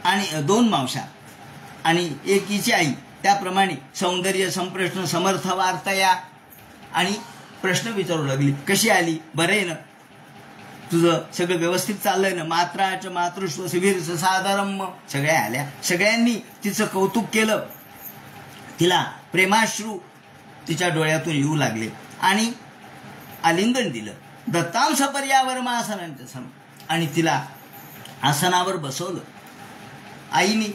Speaker 1: आणि 2 मावश्या आणि एकीची आई. त्याप्रमाणे सौंदर्य संप्रश्न समर्थ वार्तया, आणि प्रश्न विचारू लागली. कशी आली, बरं आहे ना, तुझं सगळं व्यवस्थित चाललंय ना, मात्राच मातृस्व शिबिर साधारम. सगळ्या आल्या, सगळ्यांनी तिचं कौतुक केलं. तिला प्रेमाश्रू तिच्या डोळ्यातून येऊ लागले. आणि आलिंगन दिलं. दत्तांश पर्यावरमासनांच्या सम, आणि तिला आसनावर बसवलं. आईने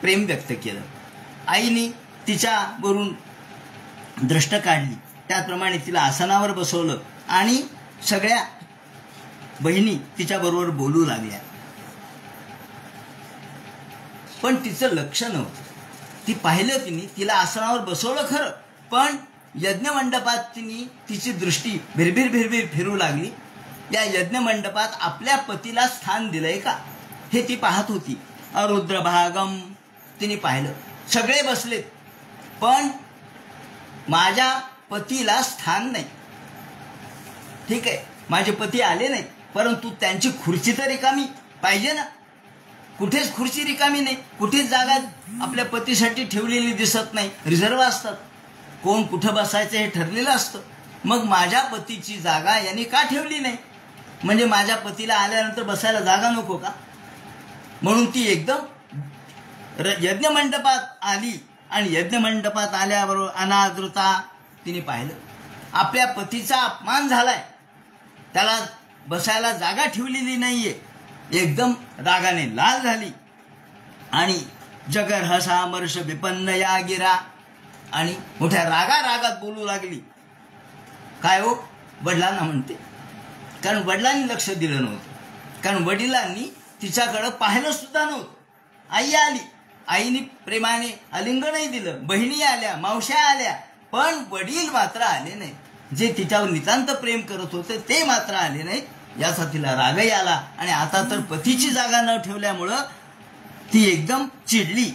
Speaker 1: प्रेम व्यक्त केलं. आईने तिच्यावरून दृष्ट काढली. त्याचप्रमाणे तिला आसनावर बसवलं. आणि सगळ्या बहिणी तिच्याबरोबर बोलू लागल्या. पण तिचं लक्ष नव्हतं. ती पाहिलं तिने, तिला आसनावर बसवलं खरं, पण यज्ञ मंडपात तिची दृष्टी भिरभिर भिरभिर फिरू लागली. या यज्ञ मंडपात आपल्या पतीला स्थान दिलंय का हे ती पाहत होती. अरुद्र भागम तिने पाहिलं, सगळे बसलेत, पण माझ्या पतीला स्थान नाही. ठीक आहे, माझे पती आले नाही, परंतु त्यांची खुर्ची तर रिकामी पाहिजे ना. कुठेच खुर्ची रिकामी नाही, कुठेच जागा आपल्या पतीसाठी ठेवलेली दिसत नाही. रिझर्व असतात, कोण कुठं बसायचं हे ठरलेलं असतं. मग माझ्या पतीची जागा यांनी का ठेवली नाही, म्हणजे माझ्या पतीला आल्यानंतर बसायला जागा नको का. म्हणून ती एकदम यज्ञ मंडपात आली. आणि यज्ञ मंडपात आल्याबरोबर अनादृता तिने पाहिलं, आपल्या पतीचा अपमान झालाय, त्याला बसायला जागा ठेवलेली नाहीये. एकदम रागाने लाल झाली. आणि जगरहसा मर्ष विपन्न या गिरा, आणि मोठ्या रागात बोलू लागली. काय हो, वडिलांना म्हणते, कारण वडिलांनी लक्ष दिलं नव्हतं, कारण वडिलांनी तिच्याकडं पाहिलं सुद्धा नव्हतं. आई आली, आईने प्रेमाने आलिंगनही दिलं, बहिणी आल्या, मावश्या आल्या, पण वडील मात्र आले नाही. जे तिच्यावर नितांत प्रेम करत होते ते मात्र आले नाहीत. याचा तिला रागही आला आणि आता तर पतीची जागा न ठेवल्यामुळं ती एकदम चिडली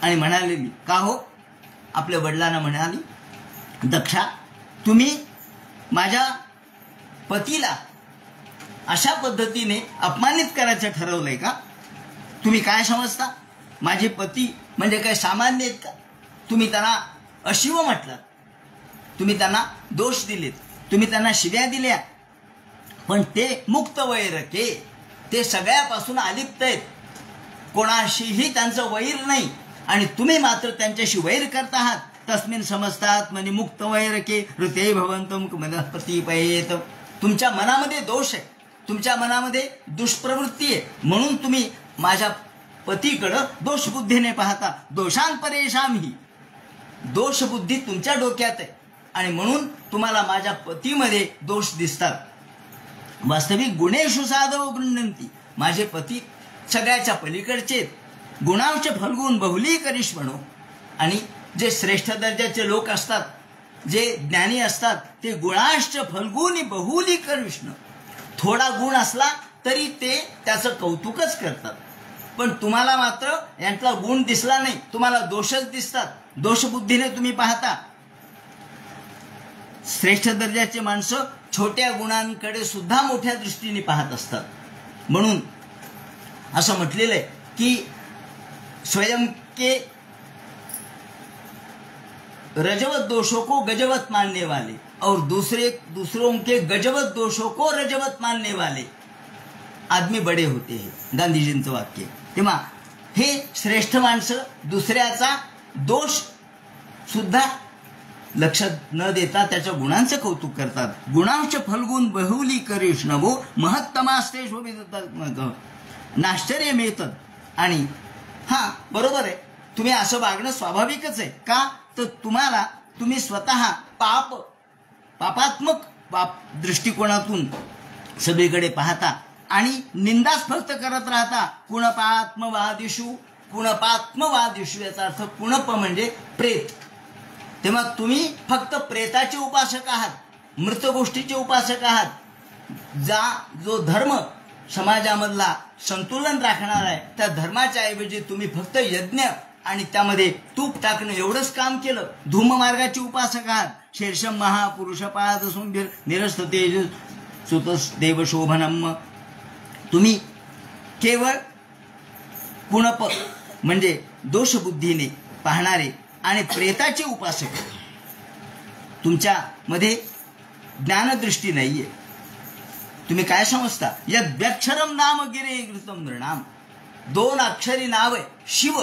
Speaker 1: आणि म्हणाली, का हो? आपल्या वडिलांना म्हणाली, दक्षा, तुम्ही माझ्या पतीला अशा पद्धतीने अपमानित करायचं ठरवलंय का? तुम्ही काय समजता? माझे पती म्हणजे काय सामान्य आहेत का? तुम्ही त्यांना अशिव म्हटलं, तुम्ही त्यांना दोष दिलेत, तुम्ही त्यांना शिव्या दिल्या, पण ते मुक्त वैरके, ते सगळ्यापासून अलिप्त आहेत, कोणाशीही त्यांचं वैर नाही आणि तुम्ही मात्र त्यांच्याशी वैर करत आहात. तस्मिन समजतात म्हणजे मुक्त वैरके ऋते भवंतम मनःप्रतिपयेत. तुमच्या मनामध्ये दोष आहे, तुमच्या मनामध्ये दुष्प्रवृत्ती आहे, म्हणून तुम्ही माझ्या पतीकडं दोषबुद्धीने पाहता. दोषांत परेशान ही दोषबुद्धी तुमच्या डोक्यात आहे आणि म्हणून तुम्हाला माझ्या पतीमध्ये दोष दिसतात. वास्तविक गुणेषु साधव गृह्णन्ति. माझे पती सगळ्याच्या पलीकडचे, गुणांश फल्गुन बहुली करिष्मणो. आणि जे श्रेष्ठ दर्जाचे लोक असतात, जे ज्ञानी असतात, ते गुणांश फल्गुनी बहुली करिष्ण. थोडा गुण असला तरी ते त्याचं कौतुकच करतात. पण तुम्हाला मात्र यांचा गुण दिसला नाही, तुम्हाला दोषच दिसतात, दोषबुद्धीने तुम्ही पाहता. श्रेष्ठ दर्जाचे माणसं छोट्या गुणांकडे सुद्धा मोठ्या दृष्टीने पाहत असतात. म्हणून असं म्हटलेलं आहे की स्वयं के रजवत दोषों को गजवत मानने वाले और दूसरों के गजवत दोषों को रजवत मानने वाले आदमी बडे होते हैं. गांधीजींचं वाक्य. तेव्हा हे श्रेष्ठ माणसं दुसऱ्याचा दोष सुद्धा लक्षात न देता त्याच्या गुणांचं कौतुक करतात. गुणांश फल्गुन बहुली करिष्णवो महत्तमास्तेश नाश्चर्य मिळतं. आणि हा बरोबर आहे, तुम्ही असं वागणं स्वाभाविकच आहे. का तर तुम्ही स्वतः पापात्मक दृष्टिकोनातून सगळीकडे पाहता आणि निंदाच फक्त करत राहता. कुणपात्मवादिषु याचा अर्थ कुणप म्हणजे प्रेत. तेव्हा तुम्ही फक्त प्रेताचे उपासक आहात, मृत गोष्टीचे उपासक आहात. जो धर्म समाजामधला संतुलन राखणार आहे त्या धर्माच्या ऐवजी तुम्ही फक्त यज्ञ आणि त्यामध्ये तूप टाकणं एवढंच काम केलं. धूममार्गाचे उपासक आहात. शीर्षम महापुरुष पाद सुंदर निरस्त तेज सुतस देव शोभनम. तुम्ही केवळ कुणप म्हणजे दोषबुद्धीने पाहणारे आणि प्रेताचे उपासक. तुमच्यामध्ये ज्ञानदृष्टी नाहीये. तुम्ही काय समजता? यद्यक्षरम नाम गिरे घृतम नृणाम. 2 अक्षरी नाव आहे शिव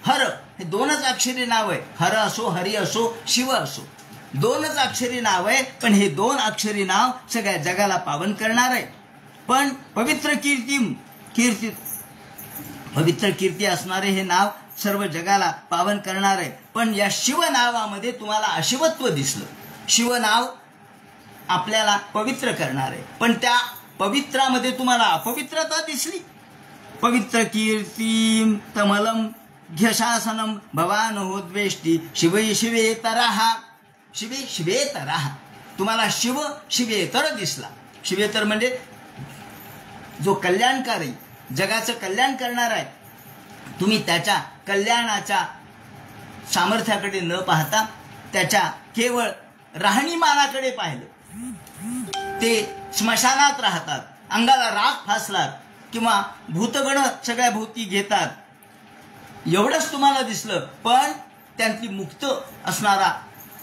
Speaker 1: हर. हे 2च अक्षरी नाव आहे. हर असो, हरी असो, शिव असो, 2च अक्षरी नाव आहे. पण हे 2 अक्षरी नाव सगळ्या जगाला पावन करणार आहे. पण पवित्र कीर्ती असणारे हे नाव सर्व जगाला पावन करणार आहे. पण या शिव नावामध्ये तुम्हाला अशिवत्व दिसलं. शिव नाव आपल्याला पवित्र करणार आहे, पण त्या पवित्रामध्ये तुम्हाला अपवित्रता दिसली. पवित्र कीर्ती तमलम घ्यशासनम भवान होद्वेष्टी शिवे शिवेतरहा. शिवेतरहा. तुम्हाला शिवेतर दिसला. शिवेतर म्हणजे जो कल्याणकारी, जगाचं कल्याण करणार आहे. तुम्ही त्याच्या कल्याणाच्या सामर्थ्याकडे न पाहता त्याच्या केवळ राहणीमानाकडे पाहिलं. ते स्मशानात राहतात, अंगाला राख फासलात किंवा भूतगण सगळ्या भोवती घेतात, एवढंच तुम्हाला दिसलं. पण त्यांची मुक्त असणारा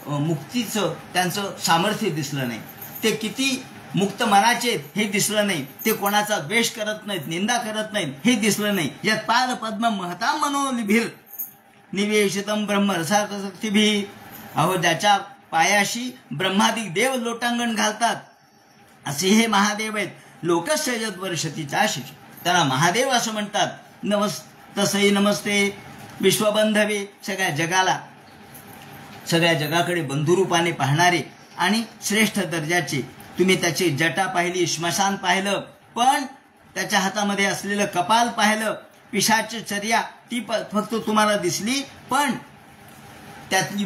Speaker 1: मुक्तीचं त्यांचं सामर्थ्य दिसलं नाही. ते किती मुक्त मनाचे हे दिसलं नाही. ते कोणाचा द्वेष करत नाहीत, निंदा करत नाहीत हे दिसलं नाही. यात पाद पद्म महता मनोलिभिर निवेशितम ब्रह्मरसाशक्तीभी. अहो, ज्याच्या पायाशी ब्रह्मादिक देव लोटांगण घालतात असे हे महादेव आहेत. लोकस्य यद्वर्षतीचा आशिष. त्यांना महादेव असं म्हणतात. तसही नमस्ते विश्वबंधवे. सगळ्या जगाकडे बंधुरूपाने पाहणारे आणि श्रेष्ठ दर्जाचे. तुम्ही त्याची जटा पाहिली, श्मशान पाहिलं, पण त्याच्या हातामध्ये असलेलं कपाल पाहिलं, पिशाचर्या ती फक्त तुम्हाला दिसली, पण त्यातली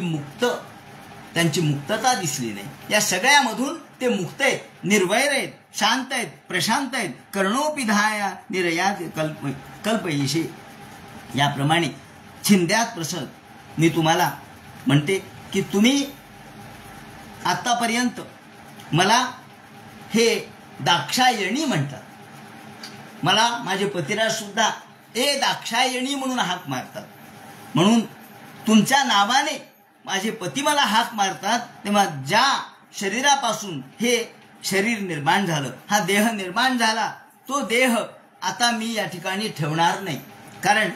Speaker 1: त्यांची मुक्तता दिसली नाही. या सगळ्यामधून ते मुक्त आहेत, निर्वैर आहेत, शांत आहेत, प्रशांत आहेत. कर्णोपिधाया निरयात कल्पयिषे. याप्रमाणे छिंद्यात प्रसद मी तुम्हाला म्हणते की तुम्ही आतापर्यंत मला हे दाक्षायणी म्हणतात. मला माझे पतिराज सुद्धा दाक्षायणी म्हणून हाक मारतात. म्हणून तुमच्या नावाने माझे पती मला हाक मारतात. तेव्हा ज्या शरीरापासून हे शरीर निर्माण झालं, हा देह निर्माण झाला, तो देह आता मी या ठिकाणी ठेवणार नाही. कारण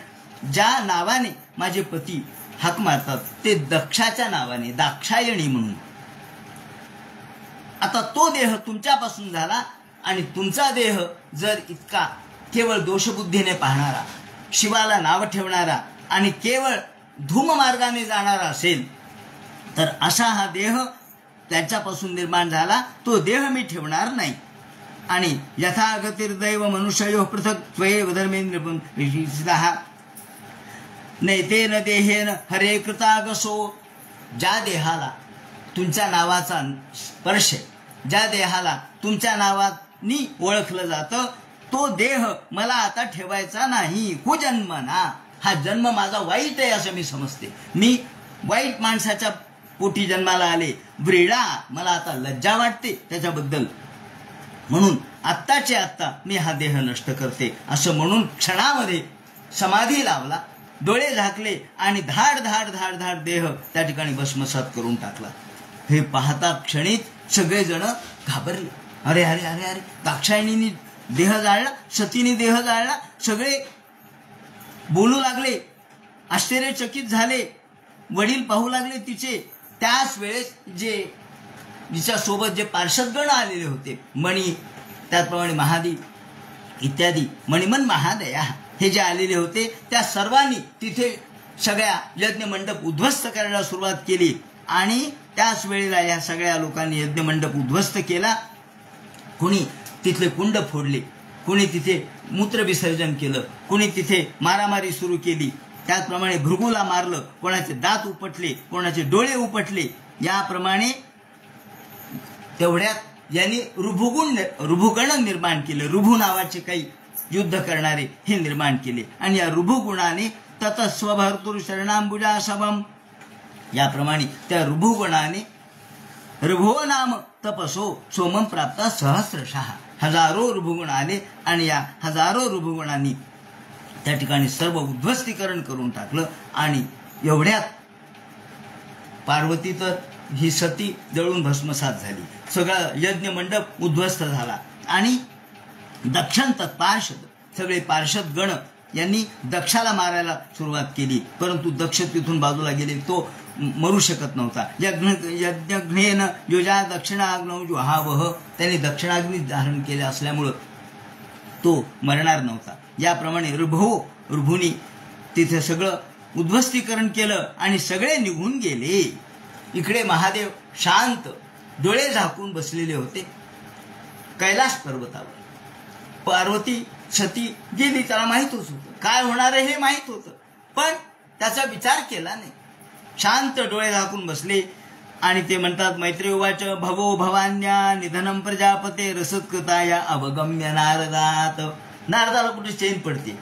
Speaker 1: ज्या नावाने माझे पती हाक मारतात ते दक्षाच्या नावाने, दाक्षायणी म्हणून. आता तो देह तुमच्यापासून झाला आणि तुमचा देह जर इतका केवळ दोषबुद्धीने पाहणारा, शिवाला नाव ठेवणारा आणि केवळ धूम मार्गाने जाणारा असेल, तर असा हा देह त्याच्यापासून निर्माण झाला, तो देह मी ठेवणार नाही. आणि यथागतिर्दैव मनुष्यो पृथक त्वयेव धर्मेंद्र नैतेन देहेन हरे कृतागसो. ज्या देहाला तुमच्या नावाचा स्पर्श, ज्या देहाला तुमच्या नावानी ओळखलं जातं, तो देह मला आता ठेवायचा नाही. कुजन्मना, हा जन्म माझा वाईट आहे असं मी समजते. मी वाईट माणसाच्या पोटी जन्माला आले. व्रीडा, मला आता लज्जा वाटते त्याच्याबद्दल. म्हणून आत्ताचे आत्ता मी हा देह नष्ट करते असं म्हणून क्षणामध्ये समाधी लावला, डोळे झाकले आणि धाड धाड धाड धाड देह त्या ठिकाणी भस्मसात करून टाकला. हे पाहता क्षणीच सगळेजण घाबरले. अरे अरे अरे अरे, दाक्षायणीने देह जाळला, सतीने देह जाळला. सगळे बोलू लागले, आश्चर्यचकित झाले. वडील पाहू लागले तिचे. त्याच वेळेस जिच्यासोबत जे पार्षदगण आलेले होते, मणी, त्याचप्रमाणे महादेव इत्यादी, मणिमन महादया हे जे आलेले होते, त्या सर्वांनी तिथे सगळ्या यज्ञमंडप उद्ध्वस्त करायला सुरुवात केली. आणि त्याच वेळेला या सगळ्या लोकांनी यज्ञमंडप उद्ध्वस्त केला. कुणी तिथले कुंड फोडले, कुणी तिथे मूत्र विसर्जन केलं, कुणी तिथे मारामारी सुरू केली. त्याचप्रमाणे भृगूला मारलं, कोणाचे दात उपटले, कोणाचे डोळे उपटले. याप्रमाणे तेवढ्यात यांनी ऋभुगण निर्माण केले. ऋभू नावाचे काही युद्ध करणारे हे निर्माण केले. आणि या ऋभुगुणाने ततस्वभर्तुर शरणांबुजा शवम, याप्रमाणे त्या ऋभुगुणाने ऋभो नाम तपसो सोमम प्राप्त सहस्रशः. हजारो ऋभुगुण आले आणि या हजारो ऋभुगुणांनी त्या ठिकाणी सर्व उद्ध्वस्तीकरण करून टाकलं. आणि एवढ्यात पार्वती तर ही सती जळून भस्मसात झाली. सगळं यज्ञ मंडप उद्ध्वस्त झाला. आणि दक्षण तत्पार्षद, सगळे पार्षद गण यांनी दक्षाला मारायला सुरुवात केली. परंतु दक्ष तिथून बाजूला गेले, तो मरू शकत नव्हता. यज्ञघ्नेन योजा दक्षिणाग्नौ जुहावह, त्यांनी दक्षिणाग्नी धारण केले असल्यामुळं तो मरणार नव्हता. याप्रमाणे ऋभूनी तिथे सगळं उद्ध्वस्तीकरण केलं आणि सगळे निघून गेले. इकडे महादेव शांत डोळे झाकून बसलेले होते कैलास पर्वतावर. पार्वती सती गेली, त्याला माहीतच होतं काय होणार आहे, हे माहीत होतं, पण त्याचा विचार केला नाही. शांत डोळे झाकून बसले. आणि ते म्हणतात, मैत्री उवाच भवो भवान्या निधनम प्रजापते रसत्कृताया अवगम्य नारदात. नारदाला कुठे चैन पडते.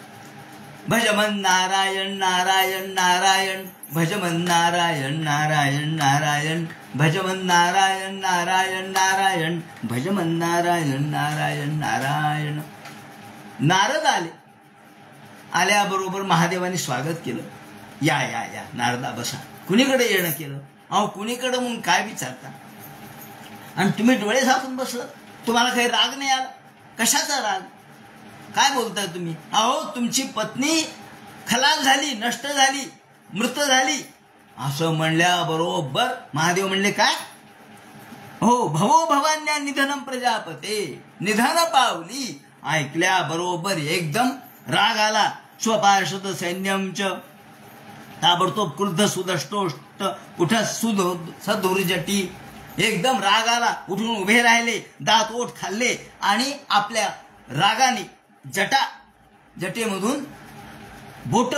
Speaker 1: भजमन नारायण नारायण नारायण, भजमन नारायण नारायण नारायण, भजमन नारायण नारायण नारायण, भजमन नारायण नारायण नारायण. नारद आले. आल्याबरोबर महादेवाने स्वागत केलं. या या या नारदा बसा. कुणीकडे येणं केलं? अहो कुणीकडे म्हणून काय विचारता? आणि तुम्ही डोळे झाकून बसलं, तुम्हाला काही राग नाही आला? कशाचा राग? काय बोलताय तुम्ही? अहो तुमची पत्नी खलास झाली, नष्ट झाली, मृत झाली असं म्हणल्याबरोबर महादेव म्हणले काय? हो, भवो भवान्या निधनम प्रजापते, निधन पावली. ऐकल्याबरोबर एकदम राग आला. स्वपार्षद सैन्यमच, ताबडतोब क्रुद्ध सुदष्टोष्ट उठ सदुर्जटी. एकदम राग आला, उठून उभे राहिले, दात ओठ खाल्ले आणि आपल्या रागाने जटेमधून बोट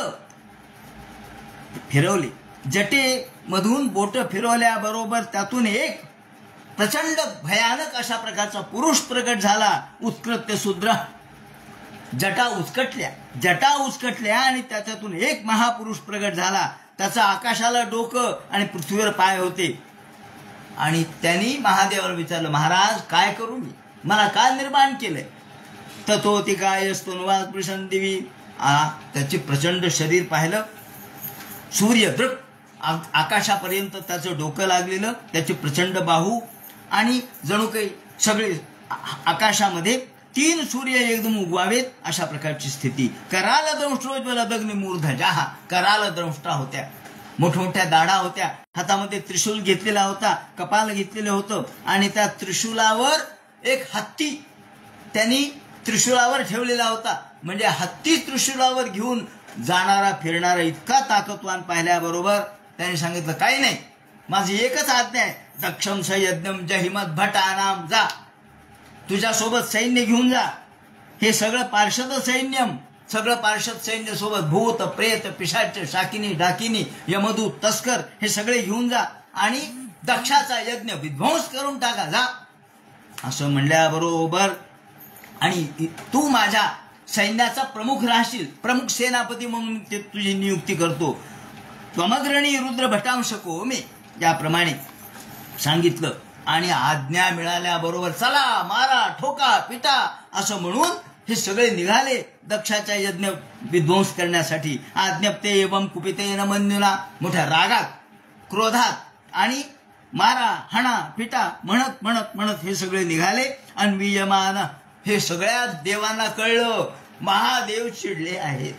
Speaker 1: फिरवली. जटेमधून बोट फिरवल्याबरोबर त्यातून एक प्रचंड भयानक अशा प्रकारचा पुरुष प्रकट झाला. उत्कृत्य शूद्र. जटा उचकटल्या आणि त्याच्यातून एक महापुरुष प्रकट झाला. त्याचा आकाशाला डोकं आणि पृथ्वीवर पाय होते. आणि त्यांनी महादेवाला विचारलं, महाराज काय करू मी, मला काय निर्माण केलंय. तर तो ती काय स्तुनवास पुरुषं दिवी. त्याचे प्रचंड शरीर पाहिलं. सूर्य दृक आकाशापर्यंत त्याचं डोकं लागलेलं, त्याचे प्रचंड बाहू आणि जणू काही सगळे आकाशामध्ये 3 सूर्य एकदम उगवावेत अशा प्रकारची स्थिती. कराल दंष्ट्रोज्वल दग्नी मूर्धजाहा. कराल दंष्टा होत्या, मोठमोठ्या दाढा होत्या, हातामध्ये त्रिशूल घेतलेला होता, कपाल घेतलेलं होतं आणि त्या त्रिशूलावर एक हत्ती त्यांनी त्रिशूलावर ठेवलेला होता. म्हणजे हत्ती त्रिशूलावर घेऊन जाणारा फिरणारा इतका ताकदवान पाहिल्याबरोबर त्यांनी सांगितलं, काही नाही, माझी एकच आज्ञा आहे, दक्षम सयज्ञम जहिमत भटानाम. जा, तुझ्यासोबत सैन्य घेऊन जा. हे सगळं पार्षद सैन्यम, सगळं पार्षद सैन्य सोबत भूत प्रेत पिशाच शाकिनी डाकिनी यमदूत तस्कर हे सगळे घेऊन जा आणि दक्षाचा यज्ञ विध्वंस करून टाका. जा असं म्हणल्याबरोबर आणि तू माझ्या सैन्याचा प्रमुख राहशील, प्रमुख सेनापती म्हणून ते तुझी नियुक्ती करतो. त्वमग्रणी रुद्र भटांशको मी, याप्रमाणे सांगितलं. आणि आज्ञा मिळाल्याबरोबर चला मारा ठोका पिटा असं म्हणून हे सगळे निघाले दक्षाचा यज्ञ विध्वंस करण्यासाठी. आज्ञप्ते एवं कुपिते नमन्युना, मोठ्या रागात क्रोधात आणि मारा हाणा पिटा म्हणत म्हणत म्हणत हे सगळे निघाले. अन्वियमान, हे सगळ्या देवांना कळलं महादेव चिडले आहेत.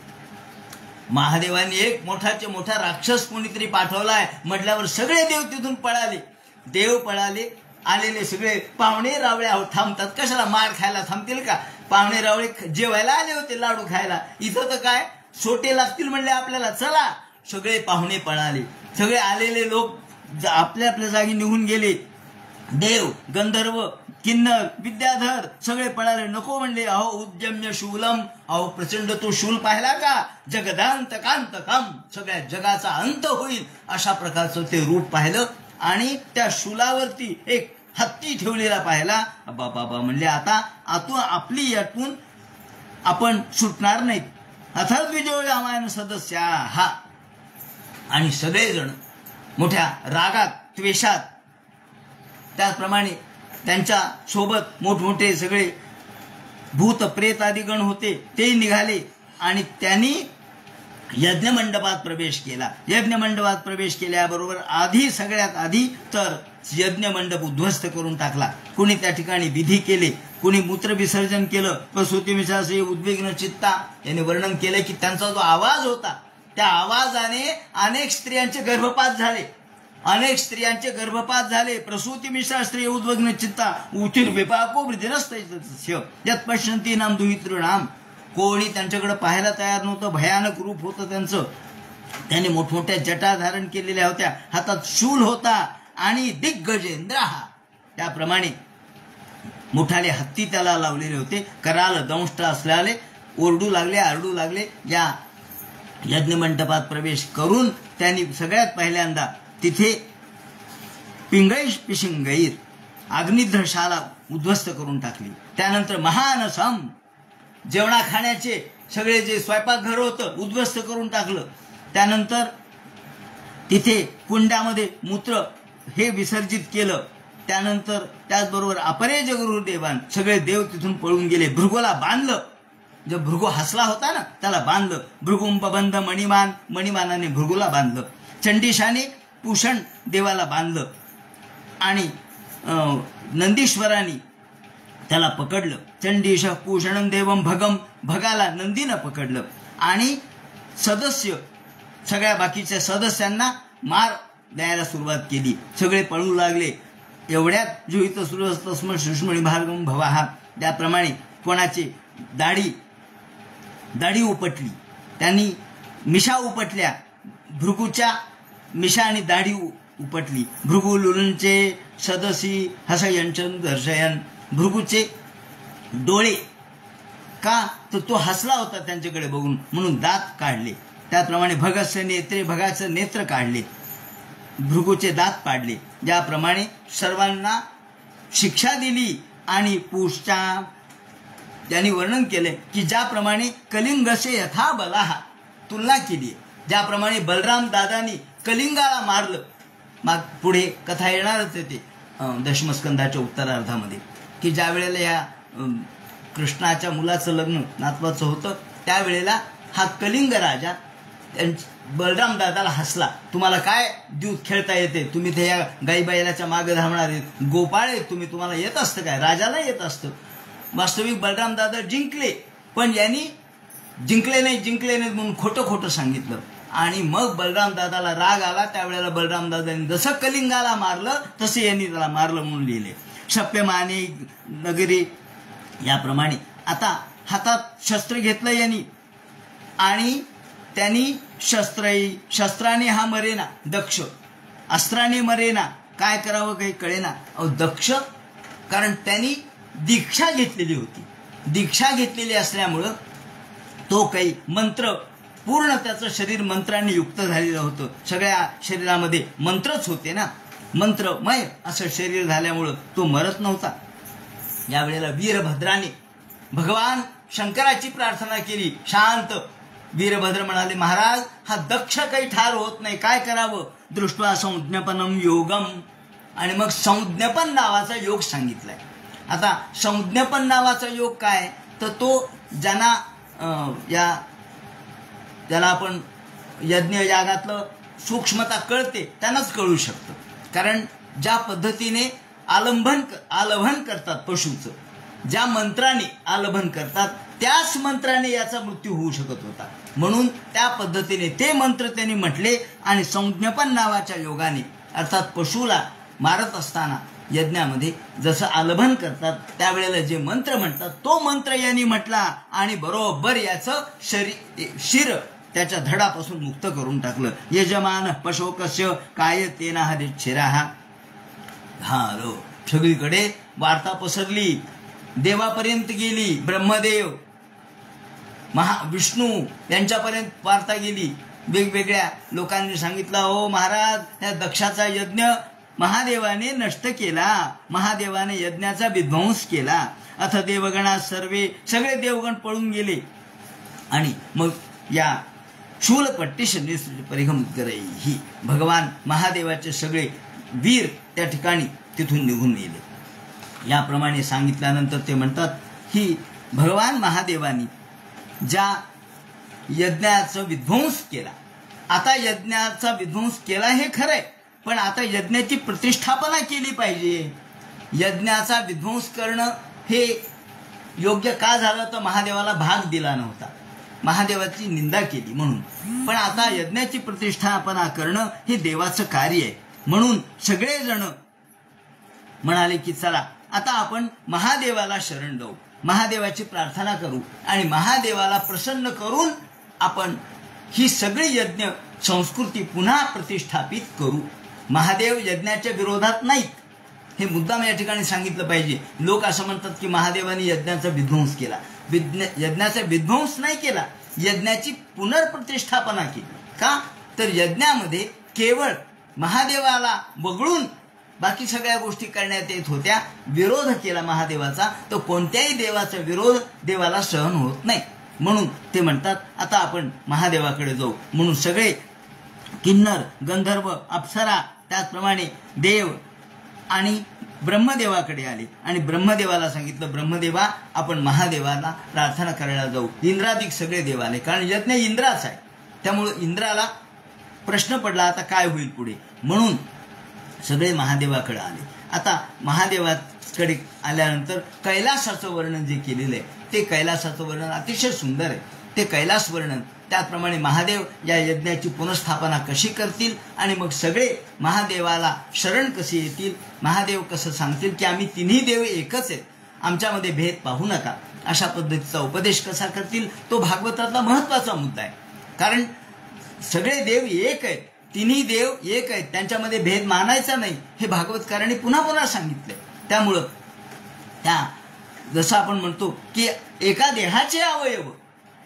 Speaker 1: महादेवांनी एक मोठाचे मोठा राक्षस कोणीतरी पाठवलाय म्हटल्यावर सगळे देव तिथून पळाले. देव पळाले. आलेले सगळे पाहुणे रावळे थांबतात. कशाला मार खायला थांबतील का? पाहुणे रावळे जेवायला आले होते, लाडू खायला. इथं तर काय सोटे लागतील म्हणले आपल्याला. चला, सगळे पाहुणे पळाले. सगळे आलेले लोक आपल्या आपल्या जागी निघून गेले. देव गंधर्व किन्नर विद्याधर सगळे पळाले. नको म्हणले. अहो उद्यम्य शूलम, अहो प्रचंड तो शूल पाहिला का? जगदांत कांत काम, सगळ्या जगाचा अंत होईल अशा प्रकारचं ते रूप पाहिलं. आणि त्या शूलावरती एक हत्ती ठेवलेला पाहिला. बाबा म्हणले, आता आपली यातून आपण सुटणार नाहीत. अथर्विजोय आमायन सदस्या हा. आणि सगळेजण मोठ्या रागात त्वेषात, त्याचप्रमाणे त्यांच्या सोबत मोठमोठे सगळे भूत प्रेत आदी गण होते ते निघाले आणि त्यांनी यज्ञमंडपात प्रवेश केला. यज्ञमंडपात प्रवेश केल्याबरोबर सगळ्यात आधी तर यज्ञमंडप उद्ध्वस्त करून टाकला. कुणी त्या ठिकाणी विधी केले, कुणी मूत्र विसर्जन केलं. प्रसूती मिशासे उद्विग्न चित्ता यांनी वर्णन केलं की त्यांचा जो आवाज होता त्या आवाजाने अनेक स्त्रियांचे गर्भपात झाले. अनेक स्त्रियांचे गर्भपात झाले. प्रसूती मिशा स्त्री उद्विग्न चित्ता उचिर विपाको वृद्धिरस्त यत पश्यंती नाम दुहितृणाम. कोणी त्यांच्याकडे पाहायला तयार नव्हतं. भयानक रूप होतं त्यांचं. त्यांनी मोठमोठ्या जटा धारण केलेल्या होत्या. हातात शूल होता आणि दिग्गजेंद्र हा, त्याप्रमाणे मोठाले हत्ती त्याला लावलेले होते. कराल दंष्ट असल्याने ओरडू लागले, आरडू लागले. या यज्ञमंडपात प्रवेश करून त्यांनी सगळ्यात पहिल्यांदा तिथे पिंगैश पिशिंगैर अग्निध्रशाला उद्ध्वस्त करून टाकली. त्यानंतर महानसम जेवणा खाण्याचे सगळे जे स्वयंपाकघर होतं उद्ध्वस्त करून टाकलं. त्यानंतर तिथे कुंडामध्ये मूत्र हे विसर्जित केलं. त्यानंतर त्याचबरोबर अपरे जगरुदेवान सगळे देव तिथून पळून गेले. भृगूला बांधलं. जो भृगू हसला होता ना त्याला बांधलं. भृगुंपबंध मणिमान, मणिमानाने भृगूला बांधलं. चंडीशाने पूषण देवाला बांधलं आणि नंदीश्वराने त्याला पकडलं. चंडीश पूषणं देवम भगम, भगाला नंदीनं पकडलं. आणि सदस्य सगळ्या बाकीच्या सदस्यांना मार द्यायला सुरुवात केली. सगळे पळू लागले. एवढ्यात जुहित सुरू तस्म सुष्मणी भार्गम भवाहा, त्याप्रमाणे कोणाची दाढी उपटली. त्यांनी मिशा उपटल्या. भृगूच्या मिशा आणि दाढी उपटली. भृगू लुलूंचे सदसी हसयंचन दर्शयन. भृगूचे डोळे का तर तो हसला होता त्यांच्याकडे बघून, म्हणून दात काढले. त्याप्रमाणे भगस्य नेत्रे, भगाचं नेत्र काढले, भृगूचे दात पाडले. ज्याप्रमाणे सर्वांना शिक्षा दिली आणि पुढच्या त्यांनी वर्णन केले की ज्याप्रमाणे कलिंगसे यथा बलाहा तुलना केली, ज्याप्रमाणे बलराम दादानी कलिंगाला मारलं. मग पुढे कथा येणारच आहे ते दशमस्कंदाच्या उत्तरार्धामध्ये, की ज्या वेळेला या कृष्णाच्या मुलाचं लग्न नातवाचं होतं त्यावेळेला हा कलिंग राजा बलराम दादाला हसला, तुम्हाला काय दूध खेळता येते, तुम्ही ते या गाई बैलाच्या मागे धावणार आहेत, गोपाळ आहेत तुम्ही, तुम्हाला येत असतं काय, राजाला येत असतं. वास्तविक बलराम दादा जिंकले, पण यांनी जिंकले नाही म्हणून खोटं सांगितलं. आणि मग बलराम दादाला राग आला. त्यावेळेला बलराम दादांनी जसं कलिंगाला मारलं तसे यांनी त्याला मारलं म्हणून लिहिले. शप्यमाने नगरी याप्रमाणे. आता हातात शस्त्र घेतलं यांनी आणि त्यांनी शस्त्राने हा मरेना, दक्ष अस्त्राने मरेना, काय करावं काही कळेना. दक्ष कारण त्यांनी दीक्षा घेतलेली होती. दीक्षा घेतलेली असल्यामुळं तो काही मंत्र पूर्ण त्याचं शरीर मंत्राने युक्त झालेलं होतं. सगळ्या शरीरामध्ये मंत्रच होते ना, मंत्रमय असं शरीर झाल्यामुळं तो मरत नव्हता. यावेळेला वीरभद्राने भगवान शंकराची प्रार्थना केली. शांत वीरभद्र म्हणाले, महाराज हा दक्ष काही ठार होत नाही, काय करावं. दृष्ट्वा संज्ञपनम योगम, आणि मग संज्ञपन नावाचा योग सांगितलाय. आता संज्ञपन नावाचा योग काय, तर तो ज्यांना ज्याला आपण यज्ञ यागातलं सूक्ष्मता कळते त्यांनाच कळू शकतं. कारण ज्या पद्धतीने आलभन करतात पशुचं, ज्या मंत्राने आलभन करतात त्याच मंत्राने याचा मृत्यू होऊ शकत होता. म्हणून त्या पद्धतीने ते मंत्र त्यांनी म्हटले. आणि संज्ञपन नावाच्या योगाने अर्थात पशुला मारत असताना यज्ञामध्ये जसं आलभन करतात त्यावेळेला जे मंत्र म्हणतात तो मंत्र यांनी म्हटला आणि बरोबर याचं शिर त्याच्या धडापासून मुक्त करून टाकलं. यजमान पशोकस्य काय तेना हरिच्छिराहा. रो सगळीकडे वार्ता पसरली, देवापर्यंत गेली. ब्रह्मदेव विष्णू यांच्यापर्यंत वार्ता गेली. वेगवेगळ्या लोकांनी सांगितलं, हो महाराज त्या दक्षाचा यज्ञ महादेवाने नष्ट केला, महादेवाने यज्ञाचा विध्वंस केला. अथ देवगणा सगळे देवगण पळून गेले. आणि मग या शूलपट्टीश परिगमुद्गरैहि भगवान महादेवाचे सगळे वीर त्या ठिकाणी तिथून निघून गेले. याप्रमाणे सांगितल्यानंतर ते म्हणतात की भगवान महादेवानी ज्या यज्ञाचा विध्वंस केला, आता यज्ञाचा विध्वंस केला हे खरंय, पण आता यज्ञाची प्रतिष्ठापना केली पाहिजे. यज्ञाचा विध्वंस करणं हे योग्य का झालं, तर महादेवाला भाग दिला नव्हता, महादेवाची निंदा केली म्हणून. पण आता यज्ञाची प्रतिष्ठापना करणं हे देवाचं कार्य आहे. म्हणून सगळेजण म्हणाले की चला आता आपण महादेवाला शरण जाऊ, महादेवाची प्रार्थना करू आणि महादेवाला प्रसन्न करून आपण ही सगळी यज्ञ संस्कृती पुन्हा प्रतिष्ठापित करू. महादेव यज्ञाच्या विरोधात नाहीत, हे मुद्दाम या ठिकाणी सांगितलं पाहिजे. लोक असं म्हणतात की महादेवाने यज्ञाचा विध्वंस केला. यज्ञाचा विध्वंस नाही केला, यज्ञाची पुनर्प्रतिष्ठापना केली. का तर यज्ञामध्ये केवळ महादेवाला वगळून बाकी सगळ्या गोष्टी करण्यात येत होत्या. विरोध केला महादेवाचा तर कोणत्याही देवाचा विरोध देवाला सहन होत नाही. म्हणून ते म्हणतात आता आपण महादेवाकडे जाऊ. म्हणून सगळे किन्नर, गंधर्व, अप्सरा, त्याचप्रमाणे देव आणि ब्रह्मदेवाकडे आले आणि ब्रह्मदेवाला सांगितलं, ब्रह्मदेवा आपण महादेवाला प्रार्थना करायला जाऊ. इंद्रादिक सगळे देव आले, कारण यज्ञ इंद्राचा आहे. त्यामुळे इंद्राला प्रश्न पडला आता काय होईल पुढे. म्हणून सगळे महादेवाकडे आले. आता महादेवाकडे आल्यानंतर कैलासाचं वर्णन जे केलेलं आहे ते कैलासाचं वर्णन अतिशय सुंदर आहे. ते कैलास वर्णन, त्याचप्रमाणे महादेव या यज्ञाची पुनर्स्थापना कशी करतील आणि मग सगळे महादेवाला शरण कसे येतील, महादेव कसं सांगतील की आम्ही तिन्ही देव एकच आहेत, आमच्यामध्ये भेद पाहू नका, अशा पद्धतीचा उपदेश कसा करतील, तो भागवतातला महत्वाचा मुद्दा आहे. कारण सगळे देव एक आहेत, तिन्ही देव एक आहेत, त्यांच्यामध्ये भेद मानायचा नाही, हे भागवतकारांनी पुन्हा पुन्हा सांगितलंय. त्यामुळं त्या जसं आपण म्हणतो की एका देहाचे अवयव,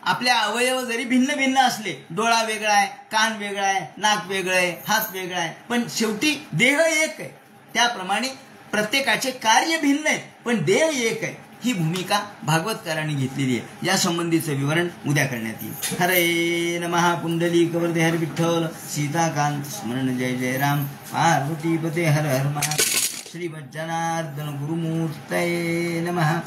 Speaker 1: आपले अवयव जरी भिन्न भिन्न असले, डोळा वेगळा आहे, कान वेगळा आहे, नाक वेगळं आहे, हात वेगळा आहे, पण शेवटी देह एक आहे. त्याप्रमाणे प्रत्येकाचे कार्य भिन्न आहेत पण देह एक आहे. ही भूमिका भागवतकारांनी घेतलेली आहे. या संबंधीचं विवरण उद्या करण्यात येईल. हरे नमः. पुंडलिक वरदे हर विठ्ठल. सीताकांत स्मरण. जय जय राम. पार्वतीपते हर हर महादेव. श्रीमज्जनार्दन गुरुमूर्तये नमः.